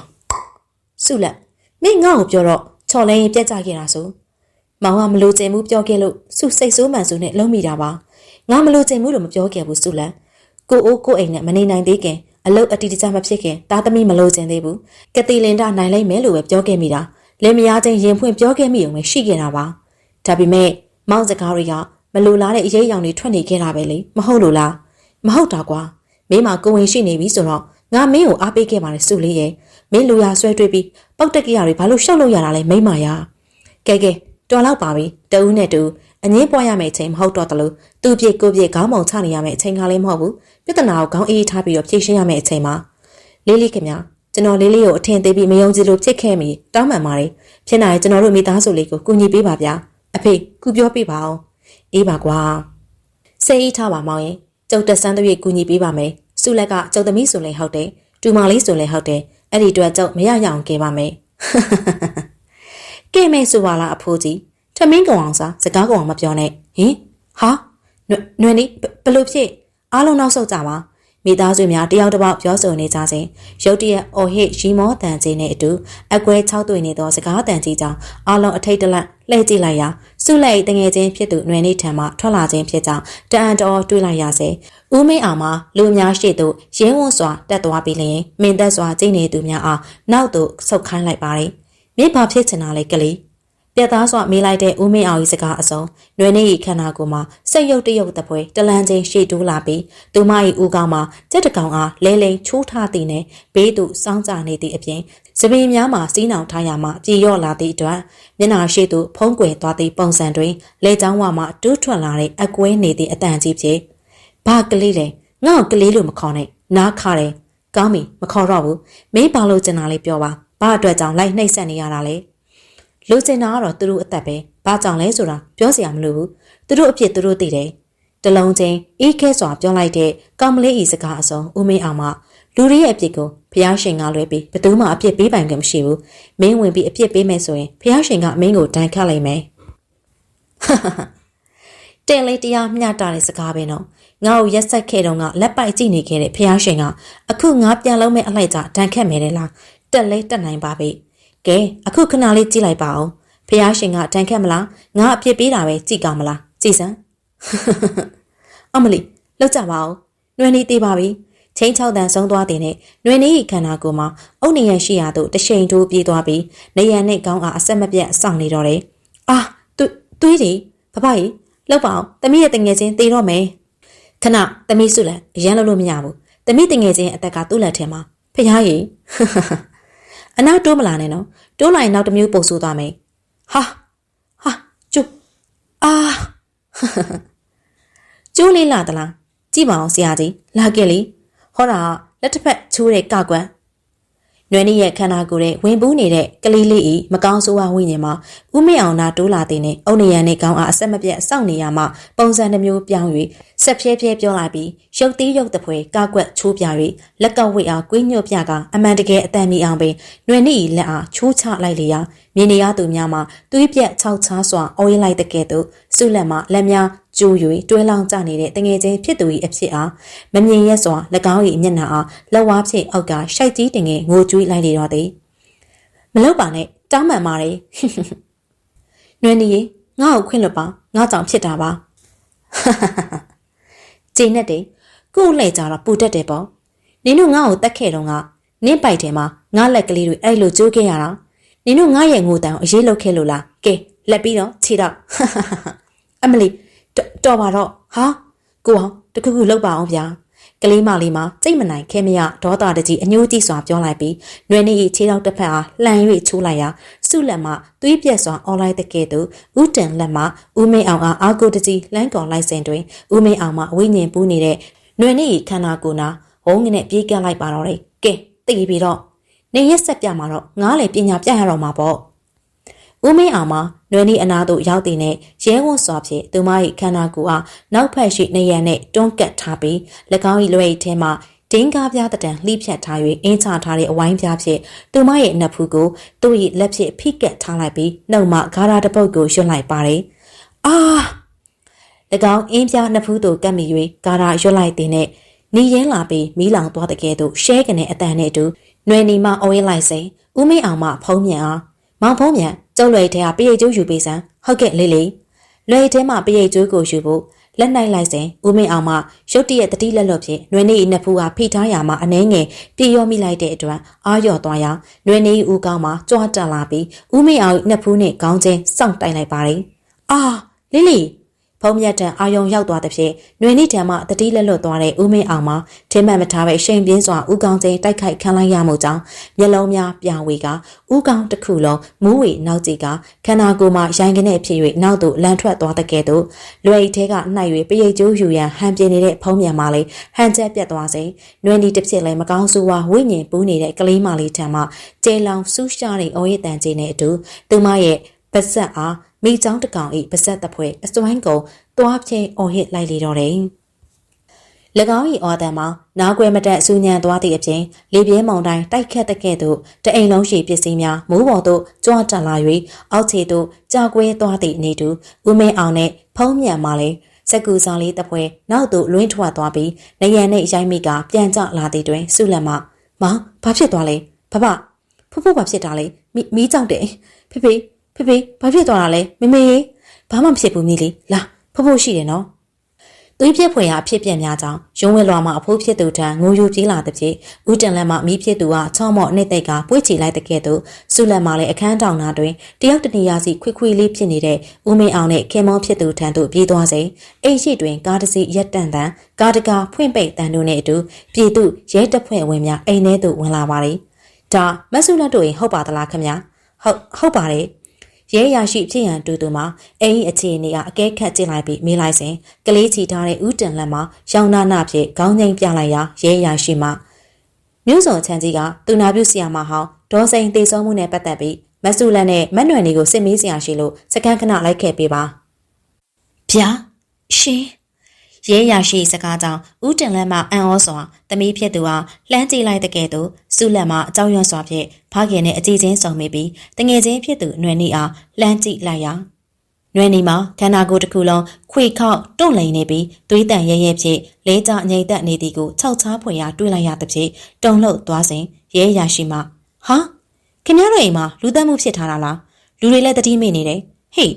A: စုလက်မင်းငါ့ကိုပြောတော့ချော်လဲရင်ပြတ်ကျခဲ့တာဆိုမောင်ကမလို့ကျင်မှုပြောခဲ့လို့စုစိတ်ဆိုးမှန်စုနဲ့လုံးမိတာပါငါမလို့ကျင်မှုလို့မပြောခဲ့ဘူးစုလက်ကိုအိုးကိုအိမ်နဲ့မနေနိုင်သေးခင်အလုတ်အတီတကြမဖြစ်ခင်တားသမီးမလို့ကျင်သေးဘူးကတိလင်တာနိုင်လိုက်မယ်လို့ပဲပြောခဲ့မိတာလင်မယားချင်းရင်ဖွင့်ပြောခဲ့မိုံပဲရှိခဲ့တာပါဒါပေမဲ့မောင်စကားတွေကမလိုလားတဲ့အရေးအယောင်တွေထွက်နေခဲ့တာပဲလေမဟုတ်လို့လားမဟုတ်တာကွာမင်းမကိုဝင်ရှိနေပြီဆိုတော့ငါမင်းကိုအားပေးခဲ့ပါတယ်စုလေးရဲ့မင်းလူရဆွဲတွေးပြီးပောက်တက်ကရတွေဘာလို့ရှောက်လို့ရတာလဲမိမရကဲတော်လောက်ပါပြီတဦးနဲ့တူအငင်းပွားရမယ့်အချိန်မဟုတ်တော့တလို့သူ့ပြစ်ကိုပြစ်ခေါင်းမောင်ချနေရမယ့်အချိန်ကလည်းမဟုတ်ဘူးပြဿနာကိုခေါင်းအေးထားပြီးတော့ဖြေရှင်းရမယ့်အချိန်မှာလေးခင်ဗျာကျွန်တော်လေးကိုအထင်သေးပြီးမယုံကြည်လို့ဖြစ်ခဲ့မိတောင်းပန်ပါတယ်ဖြစ်နိုင်ကျွန်တော်တို့မိသားစုလေးကိုကူညီပေးပါဗျာအဖေကူပြောပေးပါအောင်အေးပါကွာစိတ်အေးထားပါမောင်ရင်ကျုပ်တက်ဆန်းတဲ့ကူညီပေးပါမယ်စုလက်ကကျုပ်သမီးဆိုလဲဟုတ်တယ်တူမလေးဆိုလဲဟုတ်တယ်အဲ့ဒီအတွက်ကျုပ်မရရအောင်ကဲပါမယ်ကဲမဲဆိုပါလားအဖိုးကြီးထမင်းကောင်အောင်စားစကားကောင်အောင်မပြောနဲ့ဟင်ဟာနွယ်နေဘလို့ဖြစ်အားလုံးနောက်ဆုတ်ကြပါမိသားစုများတယောက်တစ်ပေါက်ပြောဆိုနေကြစဉ်ရုတ်တရက်အော်ဟစ်ရီမောတန်ကြီးနဲ့အတူအကွဲ6တွေ့နေသောစကားတန်ကြီးကြောင့်အားလုံးအထိတ်တလန့်လှည့်ကြည့်လိုက်ရာစုလက်တငယ်ချင်းဖြစ်သူနွယ်နေထံမှထွက်လာခြင်းဖြစ်ကြောင်းတအံတော်တွေးလိုက်ရစေဦးမင်းအောင်မှလူများရှိသူရင်းဝန်းစွာတက်သွားပြီးလျင်မင်းသက်စွာကြိတ်နေသူများအားနောက်သို့ဆုတ်ခိုင်းလိုက်ပါတယ်မိဘဖြစ်ချင်တာလေကလေးပြတ်သားစွာမေးလိုက်တဲ့ဦးမင်းအောင်၏စကားအစုံနွယ်နေ၏ခန္ဓာကိုယ်မှာစိတ်ရုပ်တရုပ်တပွဲတလန်းချင်းရှေ့တိုးလာပြီးသူမ၏ဦးခေါင်းမှာကြက်တကောင်အားလဲလိန်ချိုးထားသည်နှင့်ဘေးသို့စောင်းကြနေသည့်အပြင်စပင်များမှာစီးနှောင်ထားရမှကြည်ရော့လာသည့်အတွက်မျက်နှာရှိသို့ဖုံးကွယ်သွားသည့်ပုံစံတွင်လက်ချောင်းဝမှတူးထွက်လာတဲ့အကွဲနေသည့်အတန်ကြီးဖြင့်ဘာကလေးတယ်ငါ့ကိုကလေးလို့မခေါ်နဲ့နားခါတယ်ကောင်းပြီမခေါ်တော့ဘူးမင်းဘာလို့ကျင်တာလေးပြောပါဘာအတွက်ကြောင့်လိုက်နှိပ်စက်နေရတာလဲလူစင်တာကတော့သူတို့အသက်ပဲဘာကြောင့်လဲဆိုတာပြောစရာမလိုဘူးသူတို့အဖြစ်သူတို့သိတယ်တလုံးချင်းအေးခဲစွာပြောလိုက်တဲ့ကောင်မလေးဤစကားအစုံဦးမင်းအောင်မှလူတွေရဲ့အဖြစ်ကိုဖျားရှင်ကလွဲပြီးဘယ်သူမှအဖြစ်ပေးပိုင်ခွင့်မရှိဘူးမင်းဝင်ပြီးအဖြစ်ပေးမယ်ဆိုရင်ဖျားရှင်ကမင်းကိုဒဏ်ခတ်လိုက်မယ်တဲ့လေးတရားမျှတာတဲ့စကားပဲနော်ငါ့ကိုရက်ဆက်ခဲ့တော့ကလက်ပိုက်ကြည့်နေခဲ့တဲ့ဖျားရှင်ကအခုငါပြန်လုံးမဲ့အလိုက်ကြဒဏ်ခတ်မယ်လေလားတက်လဲတက်နိုင်ပါပြီကဲအခုခဏလေးကြည့်လိုက်ပါအောင်ဖះရှင်ကတန်ခတ်မလားငါအပြစ်ပေးတာပဲကြည့်ကောင်းမလားကြည့်စမ်းအမလီလောက်ကြပါအောင်နွယ်နေသေးပါပြီချင်း6တန်ဆုံးသွားတဲ့နဲ့နွယ်နေဤခန္ဓာကိုယ်မှာအုတ်နေရရှိရာသို့တရှိန်တိုးပြေးသွားပြီးနေရနဲ့ကောင်းအားအဆက်မပြတ်စောင့်နေတော့တယ်အာသွေးတွေဖဖကြီးလောက်ပါအောင်တမီးရဲ့တငယ်ချင်းတေတော့မယ်ခဏတမီးစုလက်အရန်လို့မရဘူးတမီးတငယ်ချင်းအသက်ကသူ့လက်ထဲမှာဖះကြီးအနောက်တိုးမလာနဲ့နော်တိုးလိုက်နောက်တစ်မျိုးပုံဆိုးသွားမယ်ဟာကျိုးကျိုးလေးလာသလားကြည့်ပါအောင်ဆရာကြီးလာခဲ့လေဟောတာလက်တစ်ဖက်ချိုးတဲ့ကကွမ်းနွယ်နည်းရဲ့ခန္ဓာကိုယ်ရဲ့ဝင်ပူးနေတဲ့ကလေးလေးဤမကောင်းဆိုးဝါးဝိညာဉ်မှာဦးမင်းအောင်နာတိုးလာတဲ့နဲ့အုတ်နေရန်နဲ့ကောင်းအားအဆက်မပြတ်စောင့်နေရမှပုံစံတစ်မျိုးပြောင်း၍ဆက်ဖြဲဖြဲပြောလာပြီးရုပ်သေးရုပ်တပွဲကကွက်ချိုးပြ၍လက်ကဝိတ်အားကွင်းညွတ်ပြကအမှန်တကယ်အတန်မီအောင်ပင်နွယ်နည်းလက်အားချိုးချလိုက်လေရာမြင်နေရသူများမှာသွေးပြက်ခြောက်ချားစွာအော်ရင်လိုက်တဲ့ကဲ့သို့စုလက်မှလက်များကျိုး၍တွဲလောင်းကြနေတဲ့တငယ်ချင်းဖြစ်သူ၏အဖြစ်အားမမြင်ရက်စွာ၎င်း၏မျက်နှာအားလက်ဝါးဖြင့်အောက်ကရှိုက်ကြီးတင်ငယ်ငိုကြွေးလိုက်လေတော့သည်မလောက်ပါနဲ့တောင်းပန်ပါတယ်နွယ်နီငါ့ကိုခွင့်လွတ်ပါငါကြောင့်ဖြစ်တာပါ ကျင်းနဲ့တေကို့လှည့်ကြတော့ပူတတ်တယ်ပေါ့နင်တို့ငါ့ကိုတက်ခဲ့တော့ကနင့်ပိုက်ထဲမှာငါလက်ကလေးတွေအဲ့လိုကျိုးခဲ့ရတာနင်တို့ငါရဲ့ငိုတန်ကိုအရေးလောက်ခဲ့လို့လားကဲလက်ပြီးတော့ခြေတော့အမလီတော်ပါတော့ဟာကိုအောင်တခုခုလောက်ပါအောင်ဗျာကလေးမလေးမှာစိတ်မနိုင်ခဲမရဒေါသတကြီးအညှိုးကြီးစွာပြောလိုက်ပြီးနွယ်နေ၏ခြေထောက်တစ်ဖက်အားလှန်၍ချိုးလိုက်ရာစုလက်မှသွေးပြက်စွာအော်လိုက်တဲ့ကဲ့သို့ဥတန်လက်မှဦးမင်းအောင်အားအာကိုတကြီးလမ်းကော်လိုက်စဉ်တွင်ဦးမင်းအောင်မှအဝိညာဉ်ပူးနေတဲ့နွယ်နေ၏ခန္ဓာကိုယ်နာဝုန်းငနဲ့ပြေးကပ်လိုက်ပါတော့တယ်ကဲသိပြီတော့နေရက်ဆက်ပြမှာတော့ငါးလေပညာပြရတော့မှာပေါ့ဦးမင်းအောင်မှာနွယ်နီအနာတို့ရောက်တဲ့နဲ့ရဲဝန်းစွာဖြင့်သူမ၏ခန္ဓာကိုယ်အားနောက်ဖက်ရှိနေရန်နဲ့တွန်းကတ်ထားပြီး၎င်း၏လွယ်၏ထဲမှဒင်းကားပြားတံလှိဖြတ်ထား၍အင်းချထားတဲ့အဝိုင်းပြားဖြင့်သူမရဲ့နဖူးကိုသူ့၏လက်ဖြင့်ဖိကတ်ထားလိုက်ပြီးနှုတ်မှဂါရာတပုတ်ကိုရွတ်လိုက်ပါတယ်အာ၎င်းအင်းပြားနဖူးသို့ကပ်မိ၍ဂါရာရွတ်လိုက်တဲ့နဲ့နီရဲလာပြီးမီးလောင်သွားတဲ့ကဲ့သို့ရှဲကနေအတန်နဲ့အတူနွယ်နီမအော်ရလိုက်စဉ်ဦးမင်းအောင်မှဖုံးမြန်အားမောင်ဖုံးမြန်ကျုပ်လွယ်ထဲကပရိတ်ကျိုးယူပေးစမ်းဟုတ်ကဲ့လေးလေးလွယ်ထဲမှာပရိတ်ကျိုးကိုယူဖို့လက်နိုင်လိုက်စဉ်ဦးမင်းအောင်မှရုတ်တရက်တတိလက်လွတ်ဖြင့်နွယ်နေ၏နှစ်ဖူးအားဖိထားရမှာအနှဲငယ်ပြေရောမိလိုက်တဲ့အတွက်အာရော့သွားရာနွယ်နေ၏ဦးကောင်းမှာကြွားတက်လာပြီးဦးမင်းအောင်၏နှစ်ဖူးနှင့်ခေါင်းချင်းစောင့်တိုက်လိုက်ပါတယ်အာလေးလေးဖုံးမြတ်တန်အာယုံရောက်သွားတဲ့ဖြင့်နွယ်နေထံမှတတိလက်လွတ်သွားတဲ့ဦးမင်းအောင်မှာထင်းမှန်မထားပဲရှိန်ပြင်းစွာဦးကောင်းချင်းတိုက်ခိုက်ခံလိုက်ရမှုကြောင့်မျက်လုံးများပြဝေကဦးကောင်းတစ်ခုလုံးမူးဝေနောက်ကြည့်ကခန္ဓာကိုယ်မှာရိုင်းကနေဖြစ်၍နောက်သို့လန်ထွက်သွားတဲ့ကဲ့သို့လွယ်ဤထဲကနှိုက်၍ပရိတ်ကျိုးယူရန်ဟန်ပြနေတဲ့ဖုံးမြန်မလေးဟန်ချက်ပြတ်သွားစဉ်နွယ်နီတစ်ဖြစ်လည်းမကောင်းဆိုးဝါဝိညာဉ်ပူးနေတဲ့ကလေးမလေးထံမှကျေလောင်ဆူးရှားတဲ့အော်ရည်တန်ကြီးနဲ့အတူသူမရဲ့ပါဇက်အားမိချောင်းတကောင်၏ပါဇက်တဖွဲအစွမ်းကုန်သွားဖြင်းအော်ဟစ်လိုက်လေတော့တယ်။၎င်း၏အော်တန်မှာနားကွယ်မတက်ဆူညံသွားသည့်အပြင်လေပြင်းမောင်တိုင်းတိုက်ခတ်တဲ့ကဲ့သို့တအိမ်လုံးရှိပစ္စည်းများမိုးပေါ်သို့ကြွားတက်လာ၍အောက်ခြေသို့ကြာကွဲသွားသည့်အနေတူဦးမင်းအောင်နှင့်ဖုံးမြန်မှလည်းစက်ကူဆောင်လေးတစ်ဖွဲနောက်သို့လွင့်ထွက်သွားပြီးနေရန်နှင့်ရိုင်းမိကပြန်ကျလာသည့်တွင်စုလက်မှမောင်ဘာဖြစ်သွားလဲဖဖဖိုးဘာဖြစ်တာလဲမီးကြောက်တယ်ဖေဖေဘာဖြစ်သွားတာလဲမေမေဘာမှမဖြစ်ဘူးမီးလေးလာဖိုးရှိတယ်နော်သွေးပြက်ဖွယ်ရာအဖြစ်ပြက်များကြောင့်ရုံးဝဲလွာမှာအဖိုးဖြစ်သူထံငိုယိုပြေးလာတဲ့ဖြစ်ဦးတန်လက်မှမီးဖြစ်သူကချောင်းမော့နှိမ့်သိက်ကပွေ့ချီလိုက်တဲ့ကဲ့သို့စုလက်မှလည်းအခန်းတောင်နာတွင်တယောက်တနေရာစီခွေလေးဖြစ်နေတဲ့ဦးမင်းအောင်နဲ့ခင်မောဖြစ်သူထံသို့ပြေးသွားစဉ်အိမ်ရှိတွင်ကားတစ်စီးရက်တန့်တန်ကားတကာဖွင့်ပိတ်တန်တို့နဲ့အတူပြည်သူရဲတပ်ဖွဲ့ဝင်များအိမ်ထဲသို့ဝင်လာပါတယ်ဒါမဆုလက်တို့ရင်ဟုတ်ပါသလားခင်ဗျာဟုတ်ပါတယ်ရဲရရှိဖြစ်ရန်တူတူမှာအိမ်အခြေအနေကအကဲခတ်ကြည့်လိုက်ပြီးမေးလိုက်စဉ်ကလေးချီထားတဲ့ဦးတန်လက်မှာရောင်နာနာဖြင့်ခေါင်းငိမ့်ပြလိုက်ရာရဲရရှိမှမြို့စော်ချန်ကြီးကသူနာပြုဆရာမဟောင်းဒေါ်စိန်တေဆုံးမှုနဲ့ပတ်သက်ပြီးမဆူလန်နဲ့မက်နွယ်တွေကိုစစ်မေးစရာရှိလို့စကန်ခဏလိုက်ခဲ့ပေးပါဗျာရှင်ရဲရရှိစကားကြောင့်ဦးတင်လက်မှအံ့ဩစွာတမီးဖြစ်သူဟာလှမ်းကြည့်လိုက်တဲ့ကဲ့သို့စုလက်မှအကြောင်းရွံ့စွာဖြင့်ဖခင်နဲ့အကြည့်ချင်းဆုံမိပြီးတငယ်ချင်းဖြစ်သူနွယ်နီအားလှမ်းကြည့်လိုက်ရာနွယ်နီမှာခန္ဓာကိုယ်တစ်ခုလုံးခွေခောက်တွန့်လိန်နေပြီးသွေးတန်ရဲရဲဖြင့်လေးကြငိမ့်သက်နေသည်ကိုခြောက်ချားဖွယ်ရာတွေးလိုက်ရသဖြင့်တုန်လှုပ်သွားစဉ်ရဲရရှိမှဟာခင်ဗျားတို့အိမ်မှာလူသက်မှုဖြစ်ထားတာလားလူတွေလည်းတတိမိနေတယ်ဟေး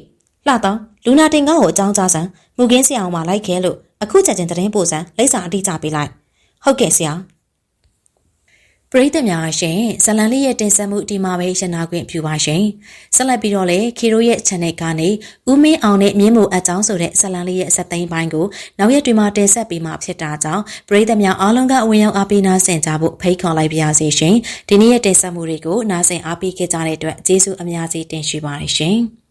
A: လှတော့လူနာတင်ကားကိုအကြောင်းကြားစမ်းမူကင်းဆရာအောင်မလိုက်ခဲလို့အခုချက်ချင်းသတင်းပို့စမ်းလိပ်စာအတိအကျပေးလိုက်ဟုတ်ကဲ့ဆရာပရိသတ်များရှင်ဇလန်လေးရဲ့တင်ဆက်မှုဒီမှာပဲရနာခွင့်ပြုပါရှင်ဆက်လက်ပြီးတော့လေခီရိုရဲ့ channel ကနေဦးမင်းအောင်နဲ့မြင်းမို့အကြောင်းဆိုတဲ့ဇလန်လေးရဲ့စက်သိန်းပိုင်းကိုနောက်ရက်တွေမှာတင်ဆက်ပေးမှာဖြစ်တာကြောင့်ပရိသတ်များအားလုံးကအဝင်ရောက်အားပေးနာဆင်ကြဖို့ဖိတ်ခေါ်လိုက်ပါရစေရှင်ဒီနေ့ရဲ့တင်ဆက်မှုတွေကိုနားဆင်အားပေးခဲ့ကြတဲ့အတွက်ကျေးဇူးအများကြီးတင်ရှိပါတယ်ရှင်